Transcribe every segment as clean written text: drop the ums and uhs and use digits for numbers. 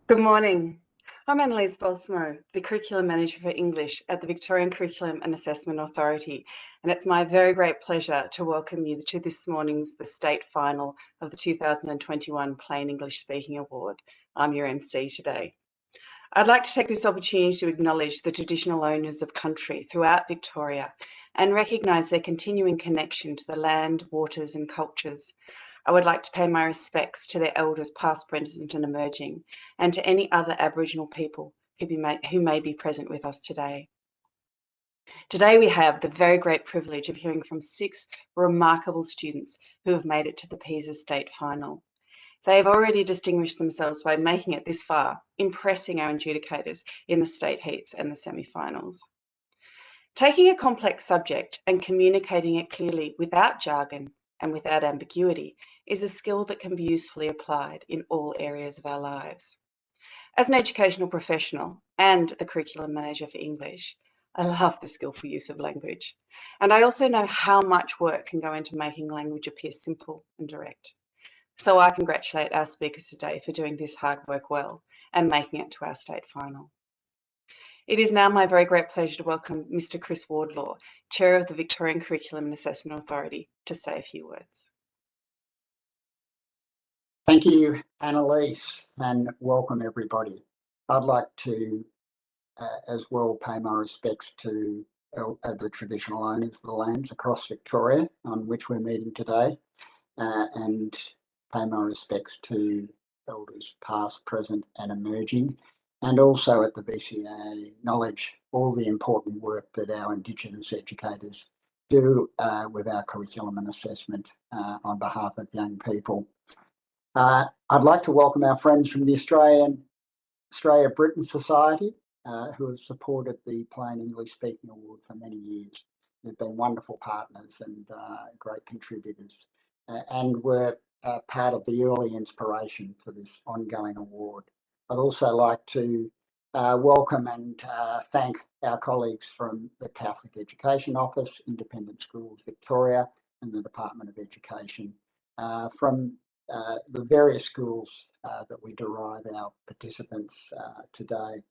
Good morning. I'm Annalise Bosmo, the Curriculum Manager for English at the Victorian Curriculum and Assessment Authority, and it's my very great pleasure to welcome you to this morning's the state final of the 2021 Plain English Speaking Award. I'm your MC today. I'd like to take this opportunity to acknowledge the traditional owners of country throughout Victoria and recognise their continuing connection to the land, waters and cultures. I would like to pay my respects to their elders past, present and emerging, and to any other Aboriginal people who may be present with us today. Today we have the very great privilege of hearing from 6 remarkable students who have made it to the PISA State Final. They have already distinguished themselves by making it this far, impressing our adjudicators in the state heats and the semi-finals. Taking a complex subject and communicating it clearly without jargon and without ambiguity is a skill that can be usefully applied in all areas of our lives. As an educational professional and the curriculum manager for English, I love the skillful use of language. And I also know how much work can go into making language appear simple and direct. So I congratulate our speakers today for doing this hard work well and making it to our state final. It is now my very great pleasure to welcome Mr. Chris Wardlaw, Chair of the Victorian Curriculum and Assessment Authority, to say a few words. Thank you, Annalise, and welcome everybody. I'd like to as well pay my respects to the traditional owners of the lands across Victoria on which we're meeting today, and pay my respects to elders past, present and emerging, and also at the VCA acknowledge all the important work that our Indigenous educators do with our curriculum and assessment on behalf of young people. I'd like to welcome our friends from the Australia-Britain Society who have supported the Plain English Speaking Award for many years. They've been wonderful partners and great contributors, and were part of the early inspiration for this ongoing award. I'd also like to welcome and thank our colleagues from the Catholic Education Office, Independent Schools Victoria and the Department of Education, from the various schools that we derive our participants today.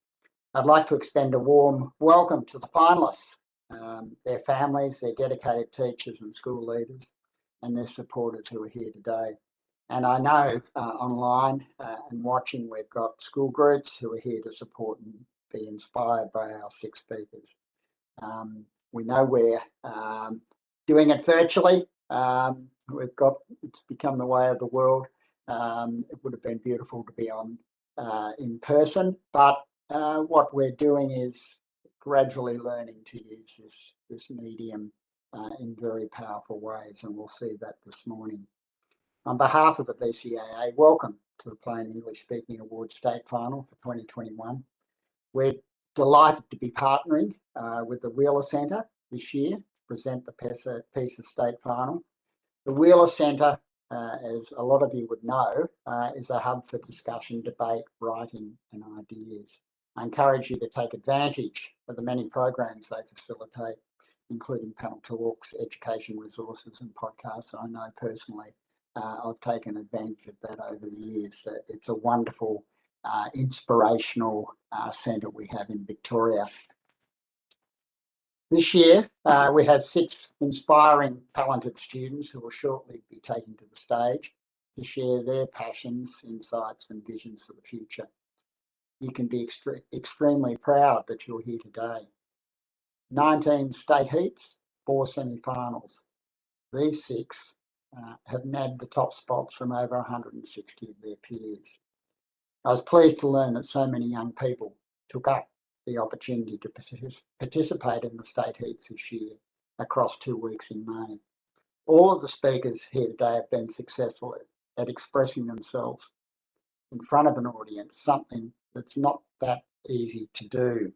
I'd like to extend a warm welcome to the finalists, their families, their dedicated teachers and school leaders, and their supporters who are here today. And I know online and watching, we've got school groups who are here to support and be inspired by our 6 speakers. We know we're doing it virtually. It's become the way of the world. It would have been beautiful to be on in person, but what we're doing is gradually learning to use this medium in very powerful ways, and we'll see that this morning. On behalf of the VCAA, welcome to the Plain English Speaking Award State Final for 2021. We're delighted to be partnering with the Wheeler Centre this year to present the PISA State Final. The Wheeler Centre, as a lot of you would know, is a hub for discussion, debate, writing and ideas. I encourage you to take advantage of the many programs they facilitate, including panel talks, education resources and podcasts. I know personally I've taken advantage of that over the years. It's a wonderful, inspirational centre we have in Victoria. This year, we have 6 inspiring, talented students who will shortly be taken to the stage to share their passions, insights and visions for the future. You can be extremely proud that you're here today. 19 state heats, 4 semi-finals. These 6 have nabbed the top spots from over 160 of their peers. I was pleased to learn that so many young people took up the opportunity to participate in the state heats this year across 2 weeks in May. All of the speakers here today have been successful at expressing themselves in front of an audience, something that's not that easy to do.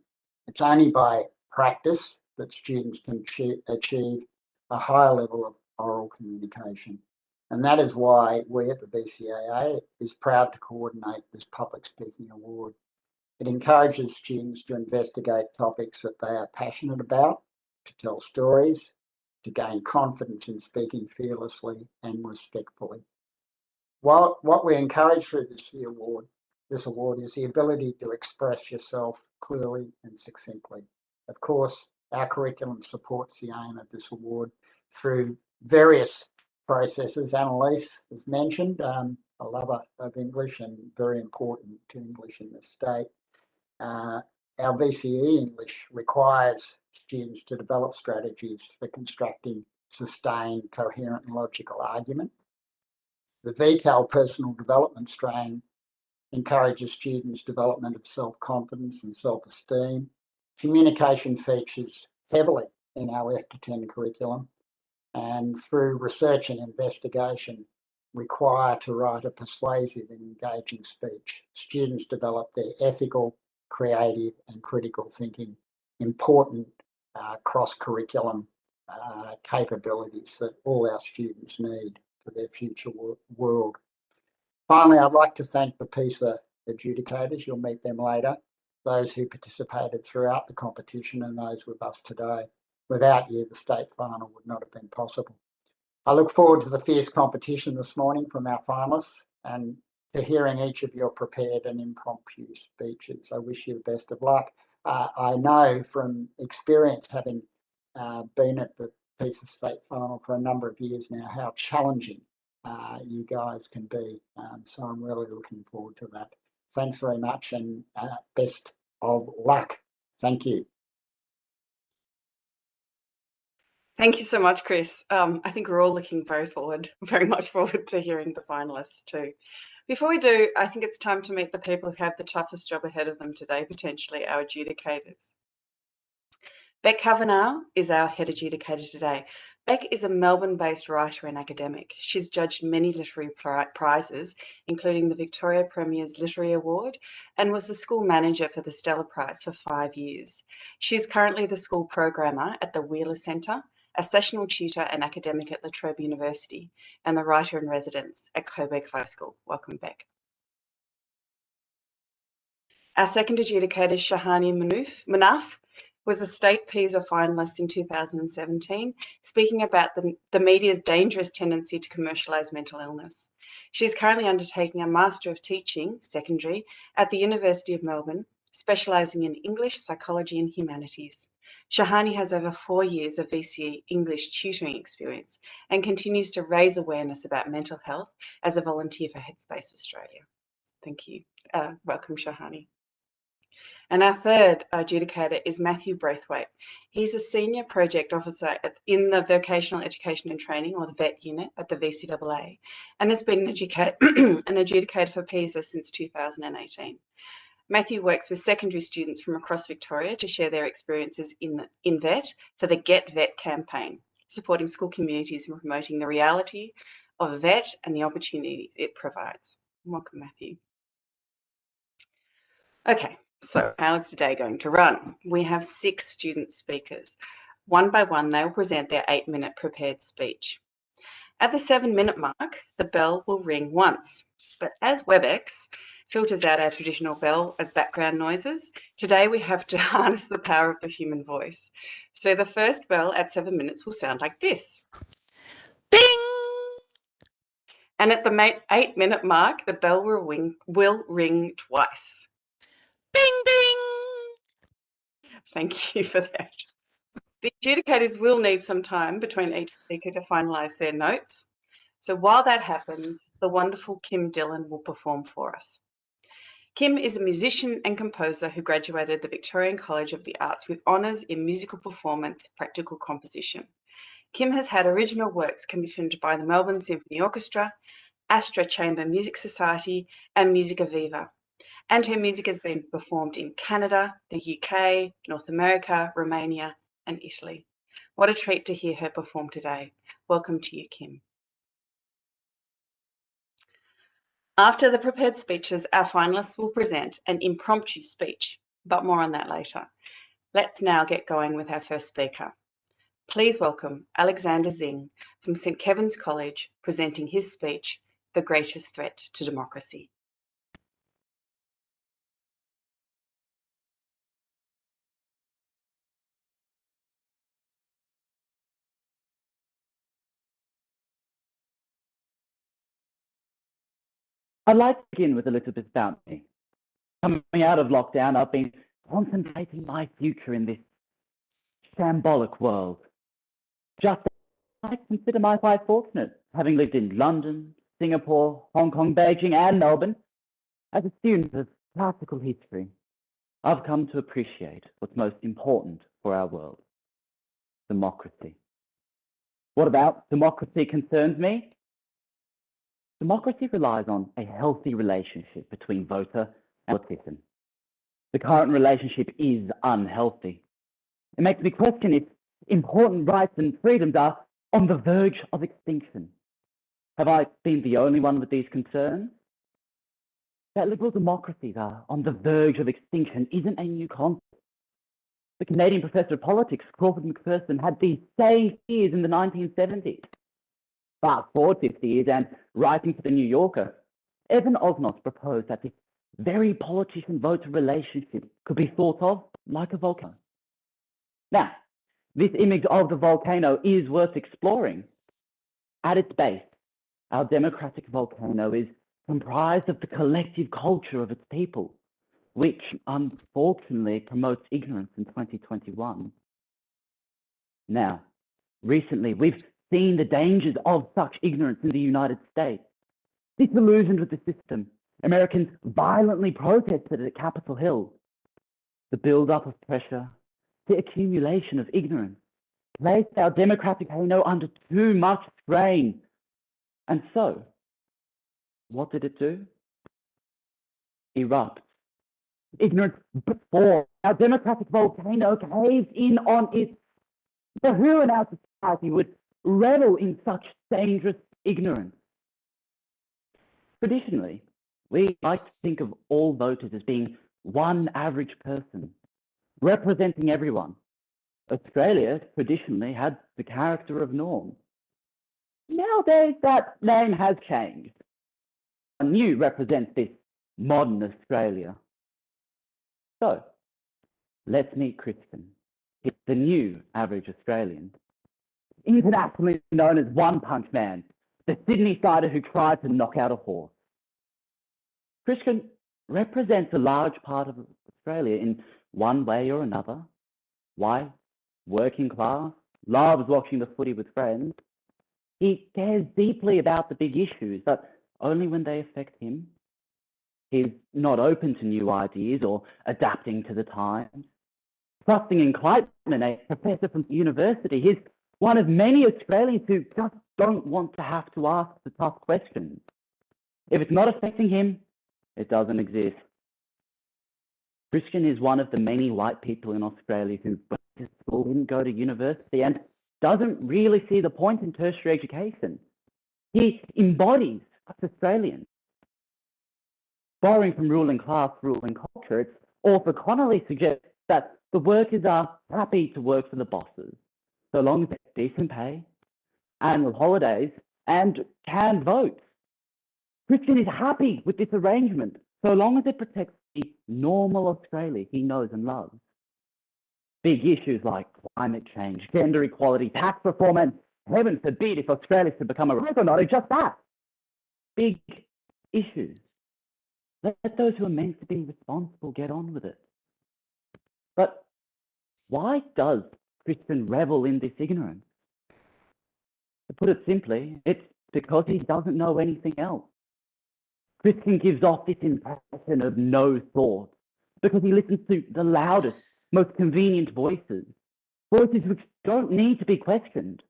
It's only by practice that students can achieve a higher level of oral communication. And that is why we at the VCAA is proud to coordinate this public speaking award. It encourages students to investigate topics that they are passionate about, to tell stories, to gain confidence in speaking fearlessly and respectfully. What we encourage through this award this award is the ability to express yourself clearly and succinctly. Of course, our curriculum supports the aim of this award through various processes. Annalise has mentioned, a lover of English and very important to English in this state. Our VCE English requires students to develop strategies for constructing sustained, coherent and logical argument. The VCAL personal development strain encourages students' development of self-confidence and self-esteem. Communication features heavily in our F to 10 curriculum, and through research and investigation require to write a persuasive and engaging speech. Students develop their ethical, creative and critical thinking, important cross-curriculum capabilities that all our students need for their future world. Finally, I'd like to thank the PISA adjudicators, you'll meet them later, those who participated throughout the competition and those with us today. Without you, the state final would not have been possible. I look forward to the fierce competition this morning from our finalists and to hearing each of your prepared and impromptu speeches. I wish you the best of luck. I know from experience, having been at the PISA state final for a number of years now, how challenging you guys can be. So I'm really looking forward to that. Thanks very much and best of luck. Thank you. Thank you so much, Chris. I think we're all looking very much forward to hearing the finalists too. Before we do, I think it's time to meet the people who have the toughest job ahead of them today, potentially our adjudicators. Beck Kavanagh is our head adjudicator today. Beck is a Melbourne-based writer and academic. She's judged many literary prizes, including the Victoria Premier's Literary Award, and was the school manager for the Stella Prize for 5 years. She is currently the school programmer at the Wheeler Centre, a sessional tutor and academic at La Trobe University, and the writer-in-residence at Coburg High School. Welcome, Beck. Our second adjudicator, Shahani Manaf, was a state PISA finalist in 2017, speaking about the media's dangerous tendency to commercialise mental illness. She is currently undertaking a Master of Teaching, secondary, at the University of Melbourne, specialising in English, psychology and humanities. Shahani has over 4 years of VCE English tutoring experience and continues to raise awareness about mental health as a volunteer for Headspace Australia. Thank you. Welcome, Shahani. And our third adjudicator is Matthew Braithwaite. He's a senior project officer in the Vocational Education and Training, or the VET unit at the VCAA, and has been an adjudicator for PISA since 2018. Matthew works with secondary students from across Victoria to share their experiences in VET for the Get VET campaign, supporting school communities and promoting the reality of VET and the opportunities it provides. Welcome, Matthew. Okay. So how is today going to run? We have 6 student speakers. One by one, they will present their 8-minute prepared speech. At the 7-minute mark, the bell will ring once. But as WebEx filters out our traditional bell as background noises, today we have to harness the power of the human voice. So the first bell at 7 minutes will sound like this. Bing! And at the 8-minute mark, the bell will ring twice. Bing, bing! Thank you for that. The adjudicators will need some time between each speaker to finalise their notes. So while that happens, the wonderful Kim Dillon will perform for us. Kim is a musician and composer who graduated the Victorian College of the Arts with honours in musical performance, practical composition. Kim has had original works commissioned by the Melbourne Symphony Orchestra, Astra Chamber Music Society and Musica Viva. And her music has been performed in Canada, the UK, North America, Romania, and Italy. What a treat to hear her perform today. Welcome to you, Kim. After the prepared speeches, our finalists will present an impromptu speech, but more on that later. Let's now get going with our first speaker. Please welcome Alexander Zing from St Kevin's College, presenting his speech, The Greatest Threat to Democracy. I'd like to begin with a little bit about me. Coming out of lockdown, I've been contemplating my future in this shambolic world. Just I consider myself quite fortunate, having lived in London, Singapore, Hong Kong, Beijing, and Melbourne. As a student of classical history, I've come to appreciate what's most important for our world: democracy. What about democracy concerns me? Democracy relies on a healthy relationship between voter and politician. The current relationship is unhealthy. It makes me question if important rights and freedoms are on the verge of extinction. Have I been the only one with these concerns? That liberal democracies are on the verge of extinction isn't a new concept. The Canadian professor of politics, Crawford McPherson, had these same fears in the 1970s. Fast forward 50 years, and writing for the New Yorker, Evan Osnos proposed that this very politician-voter relationship could be thought of like a volcano. Now, this image of the volcano is worth exploring. At its base, our democratic volcano is comprised of the collective culture of its people, which unfortunately promotes ignorance in 2021. Now, recently, we've seen the dangers of such ignorance in the United States. Disillusioned with the system, Americans violently protested at Capitol Hill. The build-up of pressure, the accumulation of ignorance, placed our democratic volcano under too much strain. And so, what did it do? Erupt. Ignorance before our democratic volcano caves in on its. So who in our society would revel in such dangerous ignorance? Traditionally, we like to think of all voters as being one average person, representing everyone. Australia traditionally had the character of norm. Nowadays, that name has changed. A new represents this modern Australia. So, let's meet Christian. He's the new average Australian. Internationally known as One Punch Man, the Sydney-sider who tried to knock out a horse. Christian represents a large part of Australia in one way or another. White, working class, loves watching the footy with friends. He cares deeply about the big issues, but only when they affect him. He's not open to new ideas or adapting to the times. Trusting in Kleitman, a professor from university, he's one of many Australians who just don't want to have to ask the tough questions. If it's not affecting him, it doesn't exist. Christian is one of the many white people in Australia who went to school, didn't go to university, and doesn't really see the point in tertiary education. He embodies us Australians. Borrowing from ruling class, ruling culture, it's author Connolly suggests that the workers are happy to work for the bosses, so long as they have decent pay, annual holidays, and canned votes. Christian is happy with this arrangement, so long as it protects the normal Australia he knows and loves. Big issues like climate change, gender equality, tax reform, and heaven forbid if Australia should become a republic, are just that. Big issues. Let those who are meant to be responsible get on with it. But why does Christian revel in this ignorance? To put it simply, it's because he doesn't know anything else. Christian gives off this impression of no thought because he listens to the loudest, most convenient voices, voices which don't need to be questioned.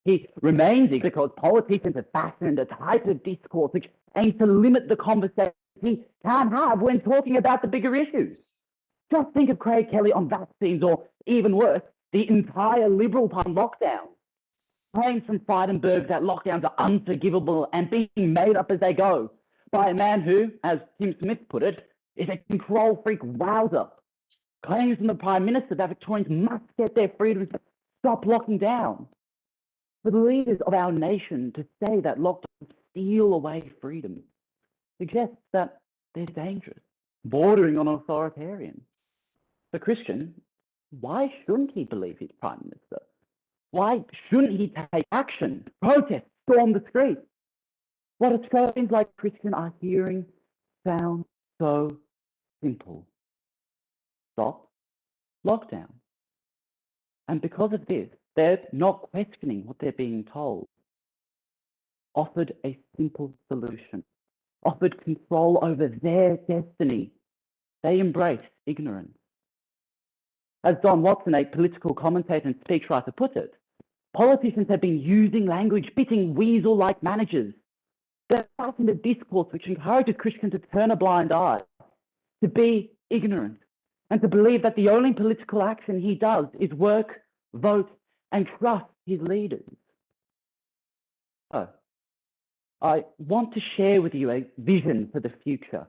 He remains ignorant because politicians have fashioned a type of discourse which aims to limit the conversation he can have when talking about the bigger issues. Just think of Craig Kelly on vaccines, or even worse, the entire Liberal Party lockdown. Claims from Frydenberg that lockdowns are unforgivable and being made up as they go by a man who, as Tim Smith put it, is a control freak wowser. Claims from the Prime Minister that Victorians must get their freedoms, stop locking down. For the leaders of our nation to say that lockdowns steal away freedom suggests that they're dangerous, bordering on authoritarian. For Christian, why shouldn't he believe his Prime Minister? Why shouldn't he take action, protest, storm the streets? What Australians like Christian are hearing sounds so simple. Stop lockdown. And because of this, they're not questioning what they're being told. Offered a simple solution, offered control over their destiny. They embraced ignorance. As Don Watson, a political commentator and speechwriter, put it, politicians have been using language, spitting weasel-like managers. They're fighting the discourse which encourages Christians to turn a blind eye, to be ignorant, and to believe that the only political action he does is work, vote, and trust his leaders. So, I want to share with you a vision for the future,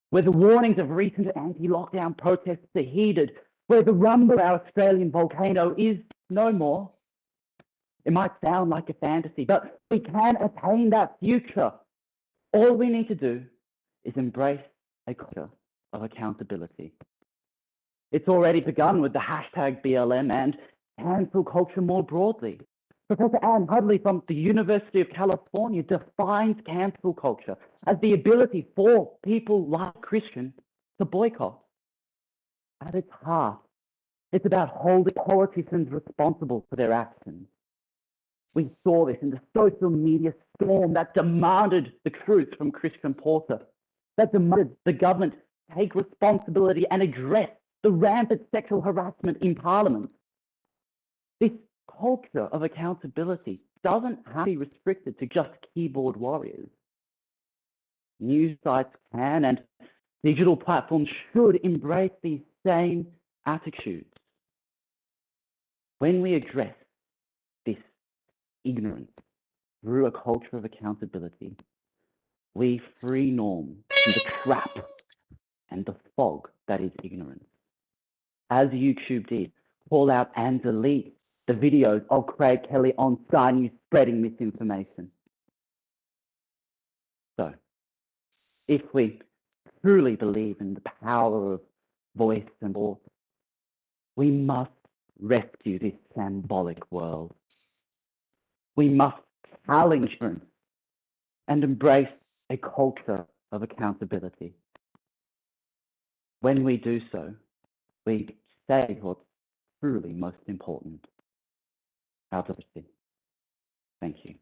where the warnings of recent anti-lockdown protests are heeded, where the rumble of our Australian volcano is no more. It might sound like a fantasy, but we can attain that future. All we need to do is embrace a culture of accountability. It's already begun with the hashtag BLM and cancel culture more broadly. Professor Anne Hudley from the University of California defines cancel culture as the ability for people like Christians to boycott. At its heart, it's about holding politicians responsible for their actions. We saw this in the social media storm that demanded the truth from Christian Porter, that demanded the government take responsibility and address the rampant sexual harassment in Parliament. This culture of accountability doesn't have to be restricted to just keyboard warriors. News sites can and digital platforms should embrace these same attitudes. When we address this ignorance through a culture of accountability, we free norm from the trap and the fog that is ignorance. As YouTube did, call out and delete the videos of Craig Kelly on Sky News spreading misinformation. So, if we truly believe in the power of voice and thought, we must rescue this shambolic world. We must challenge ignorance and embrace a culture of accountability. When we do so, we say what's truly most important, our diversity. Thank you.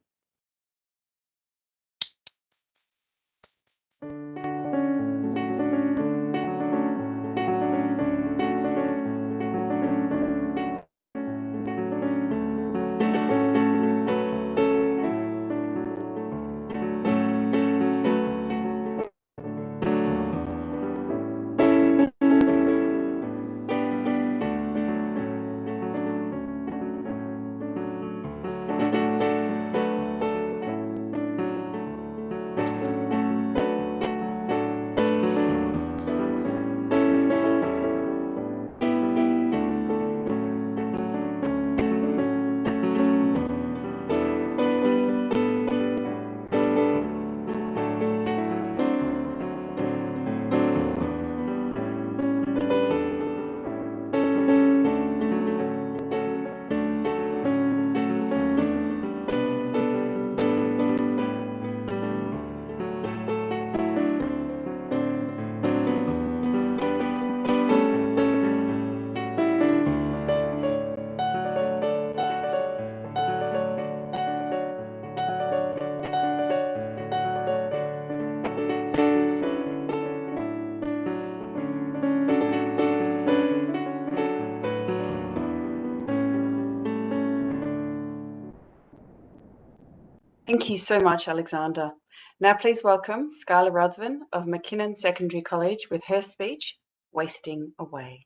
Thank you so much, Alexander. Now please welcome Skylar Ruthven of McKinnon Secondary College with her speech, Wasting Away.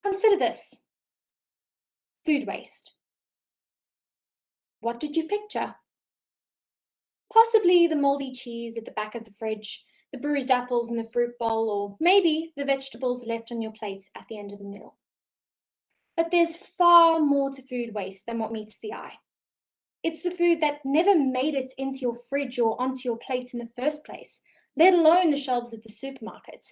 Consider this. Food waste. What did you picture? Possibly the moldy cheese at the back of the fridge, the bruised apples in the fruit bowl, or maybe the vegetables left on your plate at the end of the meal. But there's far more to food waste than what meets the eye. It's the food that never made it into your fridge or onto your plate in the first place, let alone the shelves at the supermarket.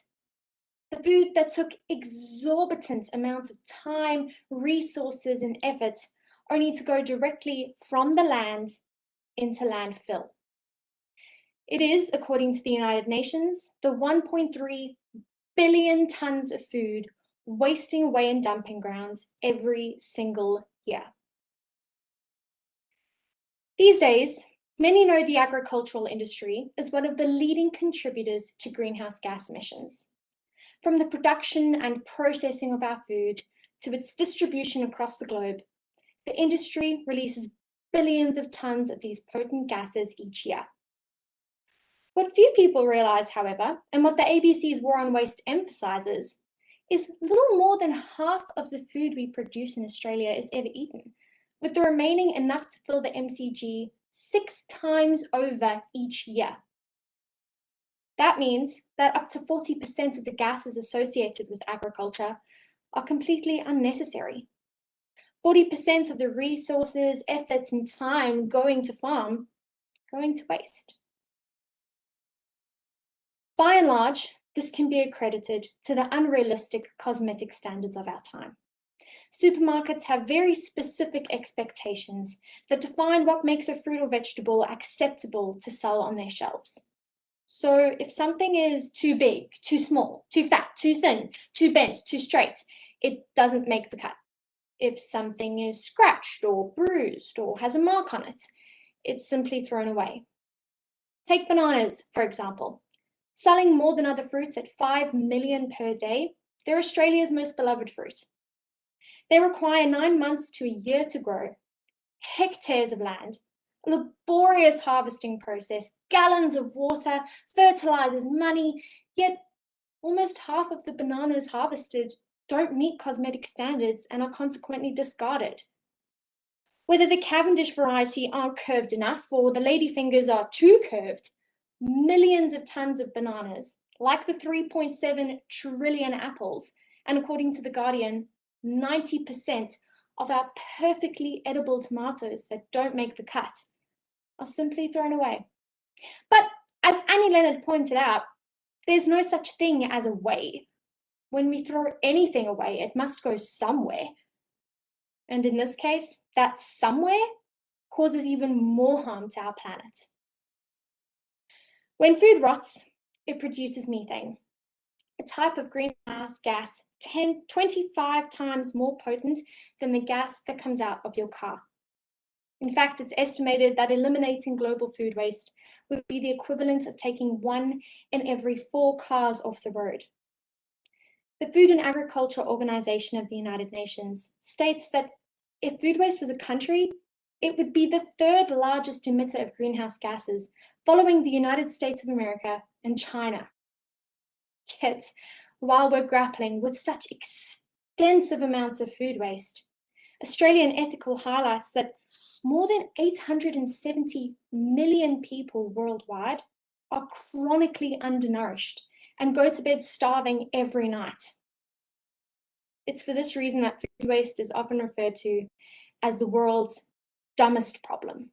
The food that took exorbitant amounts of time, resources, and effort only to go directly from the land into landfill. It is, according to the United Nations, the 1.3 billion tons of food wasting away in dumping grounds every single year. These days, many know the agricultural industry as one of the leading contributors to greenhouse gas emissions. From the production and processing of our food to its distribution across the globe, the industry releases billions of tons of these potent gases each year. What few people realise, however, and what the ABC's War on Waste emphasises, is little more than half of the food we produce in Australia is ever eaten, with the remaining enough to fill the MCG 6 times over each year. That means that up to 40% of the gases associated with agriculture are completely unnecessary. 40% of the resources, efforts, and time going to farm, going to waste. By and large, this can be accredited to the unrealistic cosmetic standards of our time. Supermarkets have very specific expectations that define what makes a fruit or vegetable acceptable to sell on their shelves. So if something is too big, too small, too fat, too thin, too bent, too straight, it doesn't make the cut. If something is scratched or bruised or has a mark on it, it's simply thrown away. Take bananas, for example. Selling more than other fruits at 5 million per day, they're Australia's most beloved fruit. They require 9 months to a year to grow, hectares of land, a laborious harvesting process, gallons of water, fertilizers, money, yet almost half of the bananas harvested don't meet cosmetic standards and are consequently discarded. Whether the Cavendish variety aren't curved enough or the ladyfingers are too curved, millions of tons of bananas, like the 3.7 trillion apples, and according to The Guardian, 90% of our perfectly edible tomatoes that don't make the cut are simply thrown away. But as Annie Leonard pointed out, there's no such thing as a way. When we throw anything away, it must go somewhere. And in this case, that somewhere causes even more harm to our planet. When food rots, it produces methane, a type of greenhouse gas 25 times more potent than the gas that comes out of your car. In fact, it's estimated that eliminating global food waste would be the equivalent of taking 1 in every 4 cars off the road. The Food and Agriculture Organization of the United Nations states that if food waste was a country, it would be the 3rd largest emitter of greenhouse gases, following the United States of America and China. Yet, while we're grappling with such extensive amounts of food waste, Australian Ethical highlights that more than 870 million people worldwide are chronically undernourished and go to bed starving every night. It's for this reason that food waste is often referred to as the world's dumbest problem.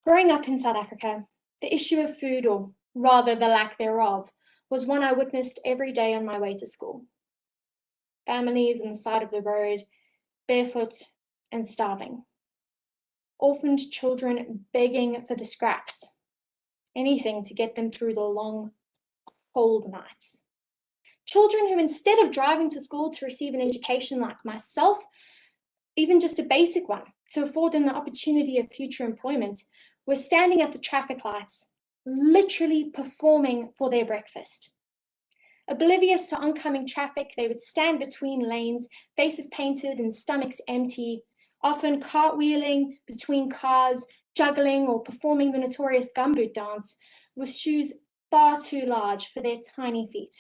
Growing up in South Africa, the issue of food, or rather the lack thereof, was one I witnessed every day on my way to school. Families on the side of the road, barefoot and starving. Orphaned children begging for the scraps, anything to get them through the long, cold nights. Children who, instead of driving to school to receive an education like myself, even just a basic one, to afford them the opportunity of future employment, were standing at the traffic lights, literally performing for their breakfast. Oblivious to oncoming traffic, they would stand between lanes, faces painted and stomachs empty, often cartwheeling between cars, juggling or performing the notorious gumboot dance with shoes far too large for their tiny feet.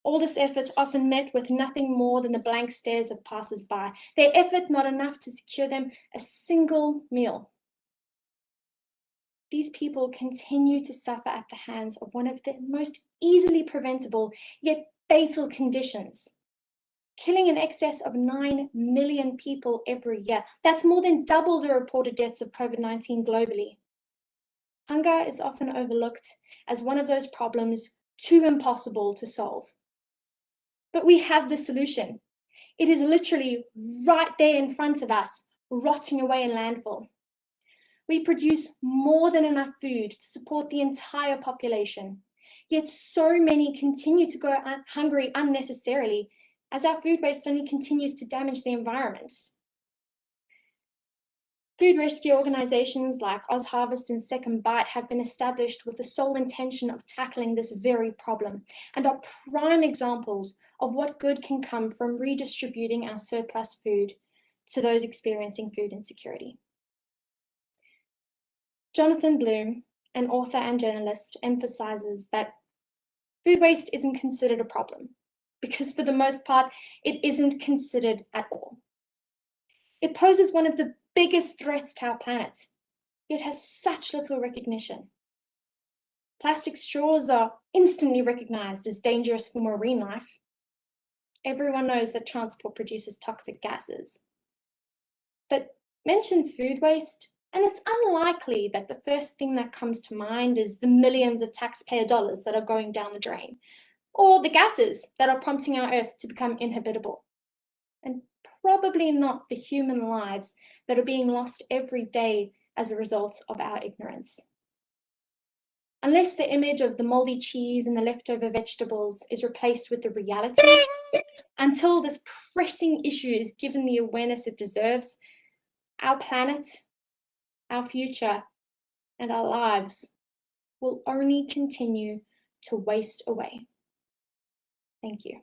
All this effort often met with nothing more than the blank stares of passers-by, their effort not enough to secure them a single meal. These people continue to suffer at the hands of one of the most easily preventable yet fatal conditions, killing in excess of 9 million people every year. That's more than double the reported deaths of COVID-19 globally. Hunger is often overlooked as one of those problems too impossible to solve. But we have the solution. It is literally right there in front of us, rotting away in landfill. We produce more than enough food to support the entire population, yet so many continue to go hungry unnecessarily as our food waste only continues to damage the environment. Food rescue organisations like OzHarvest and Second Bite have been established with the sole intention of tackling this very problem and are prime examples of what good can come from redistributing our surplus food to those experiencing food insecurity. Jonathan Bloom, an author and journalist, emphasises that food waste isn't considered a problem because for the most part, it isn't considered at all. It poses one of the biggest threats to our planet, yet has such little recognition. Plastic straws are instantly recognised as dangerous for marine life. Everyone knows that transport produces toxic gases. But mention food waste, and it's unlikely that the first thing that comes to mind is the millions of taxpayer dollars that are going down the drain, or the gases that are prompting our Earth to become inhabitable. And probably not the human lives that are being lost every day as a result of our ignorance. Unless the image of the moldy cheese and the leftover vegetables is replaced with the reality, until this pressing issue is given the awareness it deserves, our planet, our future, and our lives will only continue to waste away. Thank you.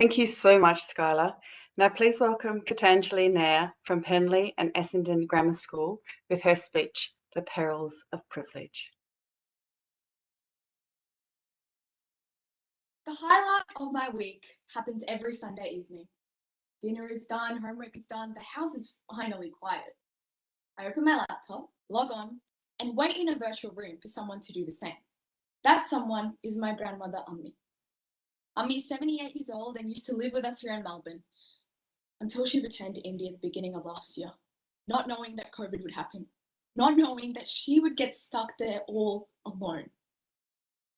Thank you so much, Skylar. Now please welcome Gitanjali Nair from Henley and Essendon Grammar School with her speech, The Perils of Privilege. The highlight of my week happens every Sunday evening. Dinner is done, homework is done, the house is finally quiet. I open my laptop, log on, and wait in a virtual room for someone to do the same. That someone is my grandmother, Ammi. Ammi is 78 years old and used to live with us here in Melbourne until she returned to India at the beginning of last year, not knowing that COVID would happen, not knowing that she would get stuck there all alone.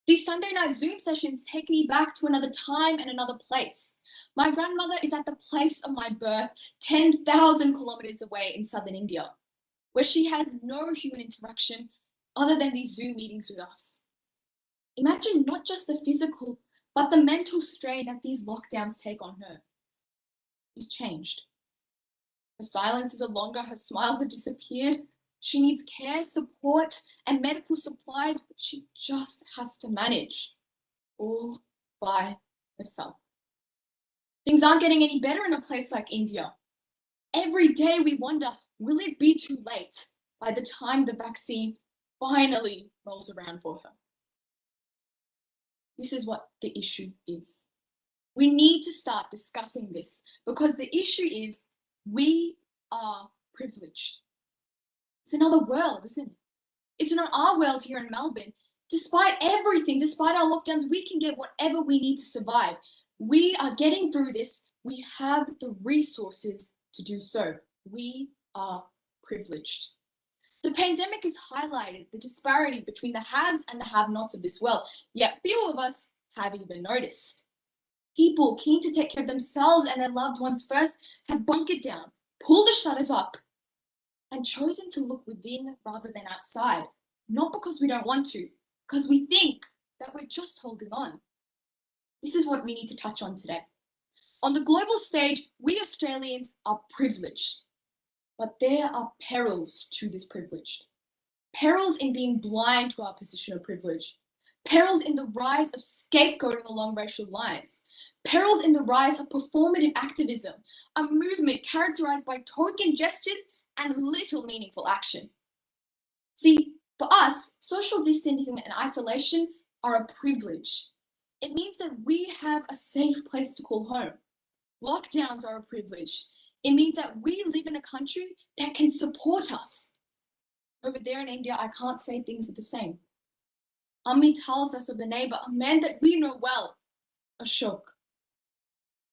These Sunday night Zoom sessions take me back to another time and another place. My grandmother is at the place of my birth, 10,000 kilometers away in southern India, where she has no human interaction other than these Zoom meetings with us. Imagine not just the physical, but the mental strain that these lockdowns take on her. She's changed. Her silences are longer, her smiles have disappeared. She needs care, support, and medical supplies, but she just has to manage all by herself. Things aren't getting any better in a place like India. Every day we wonder, will it be too late by the time the vaccine finally rolls around for her? This is what the issue is. We need to start discussing this because the issue is we are privileged. It's another world, isn't it? It's not our world here in Melbourne. Despite everything, despite our lockdowns, we can get whatever we need to survive. We are getting through this. We have the resources to do so. We are privileged. The pandemic has highlighted the disparity between the haves and the have-nots of this world, yet few of us have even noticed. People keen to take care of themselves and their loved ones first have bunkered down, pulled the shutters up, and chosen to look within rather than outside. Not because we don't want to, because we think that we're just holding on. This is what we need to touch on today. On the global stage, we Australians are privileged, but there are perils to this privilege. Perils in being blind to our position of privilege. Perils in the rise of scapegoating along racial lines. Perils in the rise of performative activism, a movement characterized by token gestures and little meaningful action. See, for us, social distancing and isolation are a privilege. It means that we have a safe place to call home. Lockdowns are a privilege. It means that we live in a country that can support us. Over there in India, I can't say things are the same. Ami tells us of a neighbor, a man that we know well, Ashok.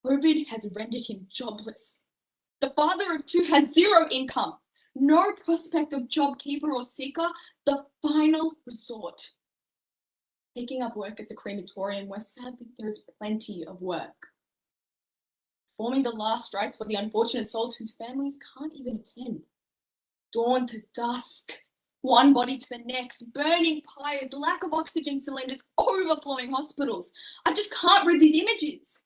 COVID has rendered him jobless. The father of two has zero income, no prospect of JobKeeper or seeker, the final resort. Picking up work at the crematorium where sadly there is plenty of work. Forming the last rites for the unfortunate souls whose families can't even attend. Dawn to dusk, one body to the next, burning pyres, lack of oxygen cylinders, overflowing hospitals. I just can't read these images.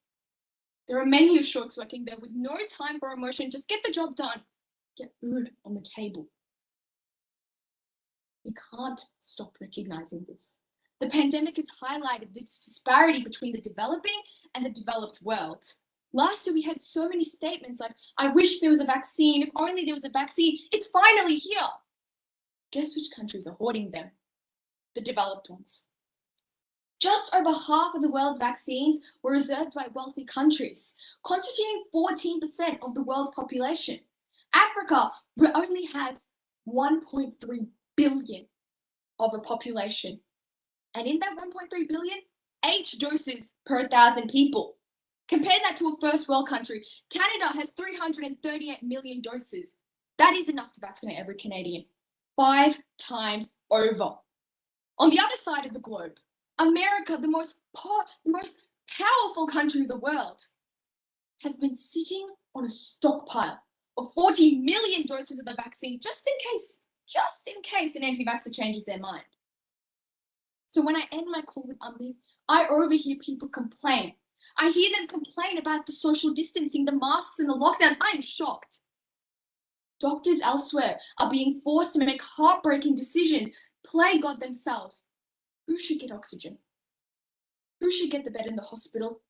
There are many Ashoks working there with no time for emotion, just get the job done, get food on the table. We can't stop recognizing this. The pandemic has highlighted this disparity between the developing and the developed world. Last year, we had so many statements like, I wish there was a vaccine, if only there was a vaccine, it's finally here. Guess which countries are hoarding them? The developed ones. Just over half of the world's vaccines were reserved by wealthy countries, constituting 14% of the world's population. Africa only has 1.3 billion of a population. And in that 1.3 billion, 8 doses per 1,000 people. Compare that to a first world country. Canada has 338 million doses. That is enough to vaccinate every Canadian, 5 times over. On the other side of the globe, America, the most powerful country of the world, has been sitting on a stockpile of 40 million doses of the vaccine just in case an anti-vaxxer changes their mind. So when I end my call with Ambi, I overhear people complain. I hear them complain about the social distancing, the masks and the lockdowns. I am shocked. Doctors elsewhere are being forced to make heartbreaking decisions, play God themselves. Who should get oxygen? Who should get the bed in the hospital?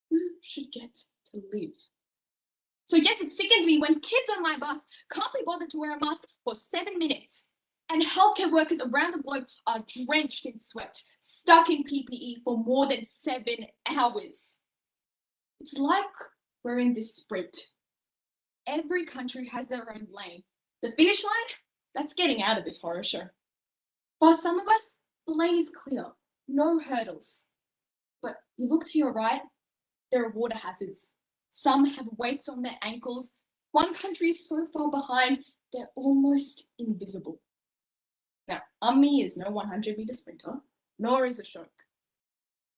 Who should get to live? So yes, it sickens me when kids on my bus can't be bothered to wear a mask for 7 minutes, and healthcare workers around the globe are drenched in sweat, stuck in PPE for more than 7 hours. It's like we're in this sprint. Every country has their own lane. The finish line, that's getting out of this horror show. For some of us, the lane is clear, no hurdles. But you look to your right, there are water hazards. Some have weights on their ankles. One country is so far behind, they're almost invisible. Now, Ammi is no 100-meter sprinter, nor is Ashok.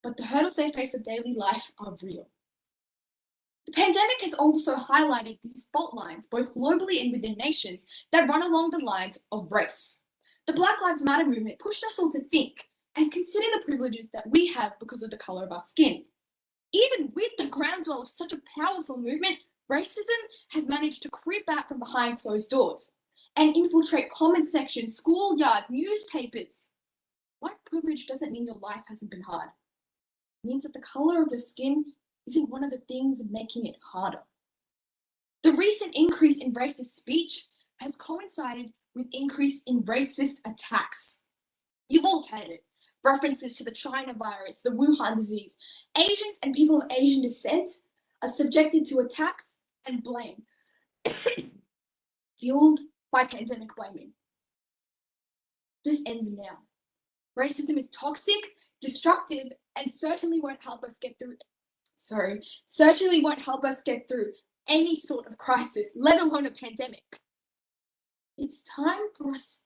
But the hurdles they face in daily life are real. The pandemic has also highlighted these fault lines, both globally and within nations, that run along the lines of race. The Black Lives Matter movement pushed us all to think and consider the privileges that we have because of the color of our skin. Even with the groundswell of such a powerful movement, racism has managed to creep out from behind closed doors and infiltrate comment sections, schoolyards, newspapers. White privilege doesn't mean your life hasn't been hard. It means that the color of your skin isn't one of the things making it harder. The recent increase in racist speech has coincided with increase in racist attacks. You've all heard it. References to the China virus, the Wuhan disease. Asians and people of Asian descent are subjected to attacks and blame, fueled by pandemic blaming. This ends now. Racism is toxic, destructive, and certainly won't help us get through any sort of crisis, let alone a pandemic. It's time for us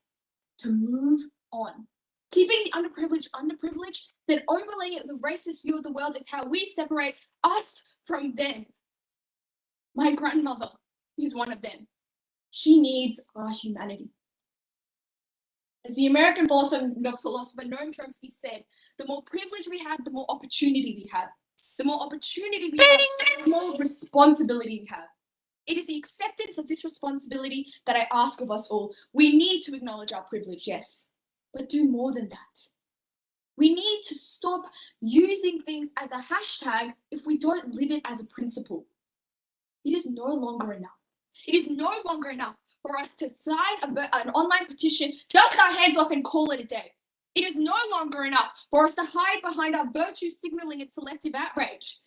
to move on. Keeping the underprivileged, then overlaying it with the racist view of the world is how we separate us from them. My grandmother is one of them. She needs our humanity. As the American philosopher Noam Chomsky said, the more privilege we have, the more opportunity we have. The more opportunity we have, the more responsibility we have. It is the acceptance of this responsibility that I ask of us all. We need to acknowledge our privilege, yes, but do more than that. We need to stop using things as a hashtag if we don't live it as a principle. It is no longer enough. It is no longer enough for us to sign an online petition, dust our hands off and call it a day. It is no longer enough for us to hide behind our virtue signaling and selective outrage.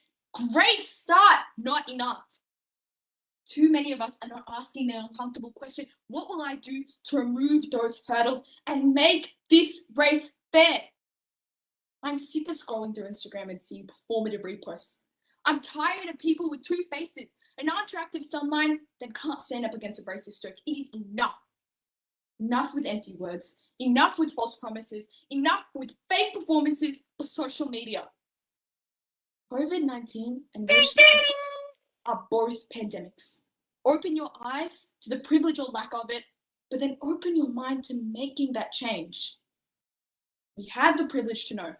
Great start, not enough. Too many of us are not asking the uncomfortable question, what will I do to remove those hurdles and make this race fair? I'm sick of scrolling through Instagram and seeing performative reposts. I'm tired of people with two faces, an arts-activist online that can't stand up against a racist joke. It is enough. Enough with empty words, enough with false promises, enough with fake performances for social media. COVID-19 and racial are both pandemics. Open your eyes to the privilege or lack of it, but then open your mind to making that change. We have the privilege to know.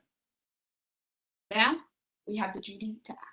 Now, we have the duty to act.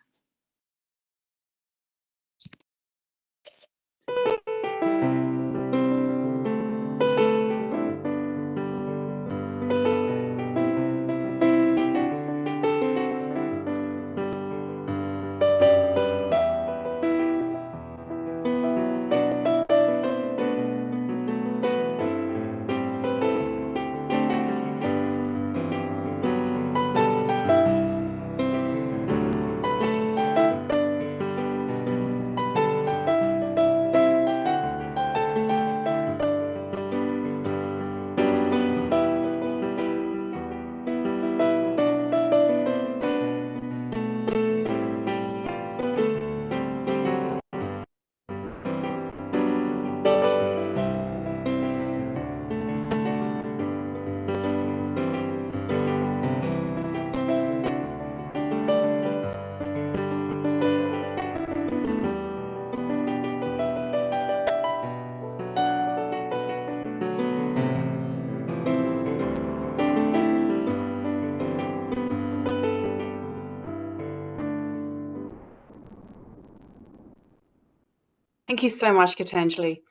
Thank you so much, Gitanjali.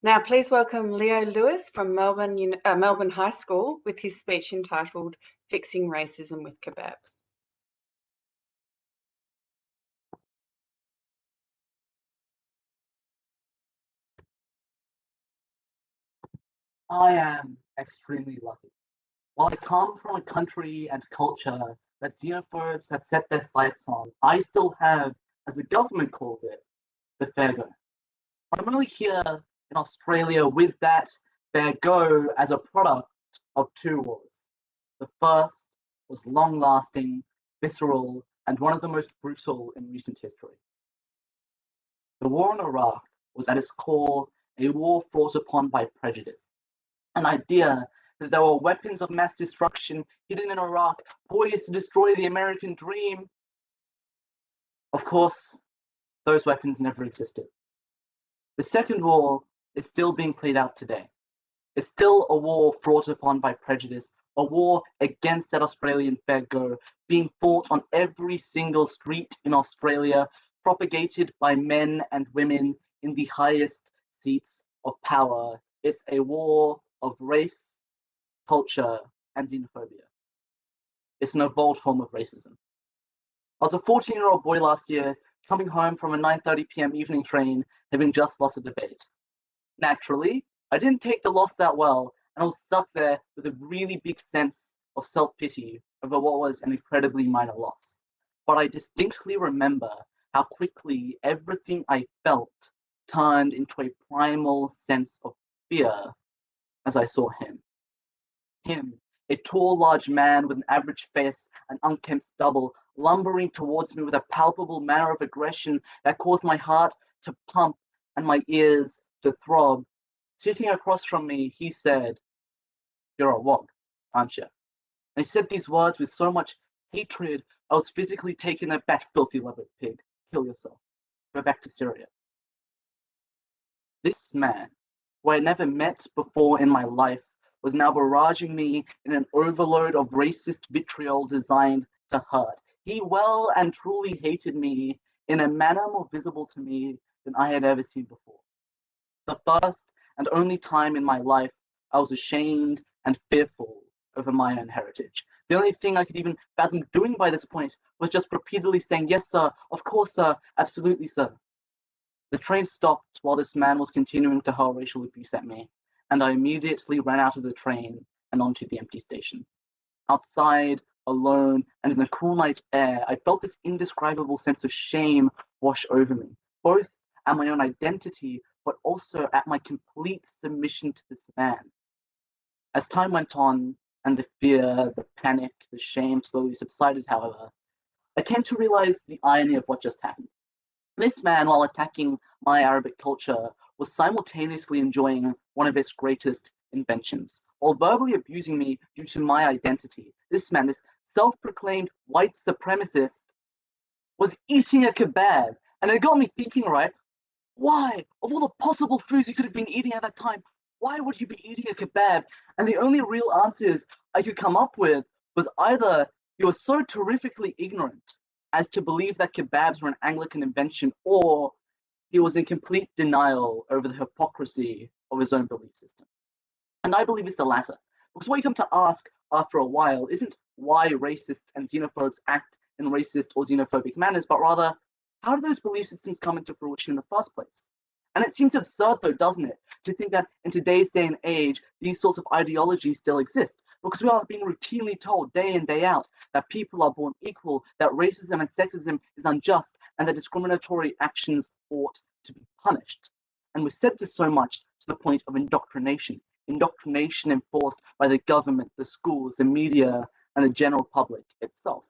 Now, please welcome Leo Lewis from Melbourne High School with his speech entitled Fixing Racism with Kebabs. I am extremely lucky. While I come from a country and culture that xenophobes have set their sights on, I still have, as the government calls it, the fair go. I'm only here in Australia with that fair go as a product of two wars. The first was long-lasting, visceral, and one of the most brutal in recent history. The war in Iraq was at its core a war fought upon by prejudice, an idea that there were weapons of mass destruction hidden in Iraq poised to destroy the American dream. Of course, those weapons never existed. The second war is still being played out today. It's still a war fought upon by prejudice, a war against that Australian fair go, being fought on every single street in Australia, propagated by men and women in the highest seats of power. It's a war of race, culture, and xenophobia. It's an evolved form of racism. I was a 14-year-old boy last year, coming home from a 9:30 p.m. evening train, having just lost a debate. Naturally, I didn't take the loss that well, and I was stuck there with a really big sense of self-pity over what was an incredibly minor loss. But I distinctly remember how quickly everything I felt turned into a primal sense of fear as I saw him. Him, a tall, large man with an average face and unkempt stubble, lumbering towards me with a palpable manner of aggression that caused my heart to pump and my ears to throb. Sitting across from me, he said, "You're a wog, aren't you?" And he said these words with so much hatred, I was physically taken aback. Filthy leopard pig, kill yourself. Go back to Syria. This man, who I never met before in my life, was now barraging me in an overload of racist vitriol designed to hurt. He well and truly hated me in a manner more visible to me than I had ever seen before. The first and only time in my life I was ashamed and fearful over my own heritage. The only thing I could even fathom doing by this point was just repeatedly saying, yes, sir, of course, sir, absolutely, sir. The train stopped while this man was continuing to hurl racial abuse at me, and I immediately ran out of the train and onto the empty station. Outside, alone, and in the cool night air, I felt this indescribable sense of shame wash over me, both at my own identity, but also at my complete submission to this man. As time went on, and the fear, the panic, the shame slowly subsided, however, I came to realize the irony of what just happened. This man, while attacking my Arabic culture, was simultaneously enjoying one of its greatest inventions, while verbally abusing me due to my identity. This man, this self-proclaimed white supremacist, was eating a kebab. And it got me thinking, right, why? Of all the possible foods you could have been eating at that time, why would you be eating a kebab? And the only real answers I could come up with was either you were so terrifically ignorant as to believe that kebabs were an Anglican invention, or he was in complete denial over the hypocrisy of his own belief system. And I believe it's the latter, because what you come to ask after a while isn't why racists and xenophobes act in racist or xenophobic manners, but rather, how do those belief systems come into fruition in the first place? And it seems absurd, though, doesn't it, to think that in today's day and age, these sorts of ideologies still exist, because we are being routinely told day in, day out that people are born equal, that racism and sexism is unjust, and that discriminatory actions ought to be punished. And we've said this so much to the point of indoctrination enforced by the government, the schools, the media, and the general public itself.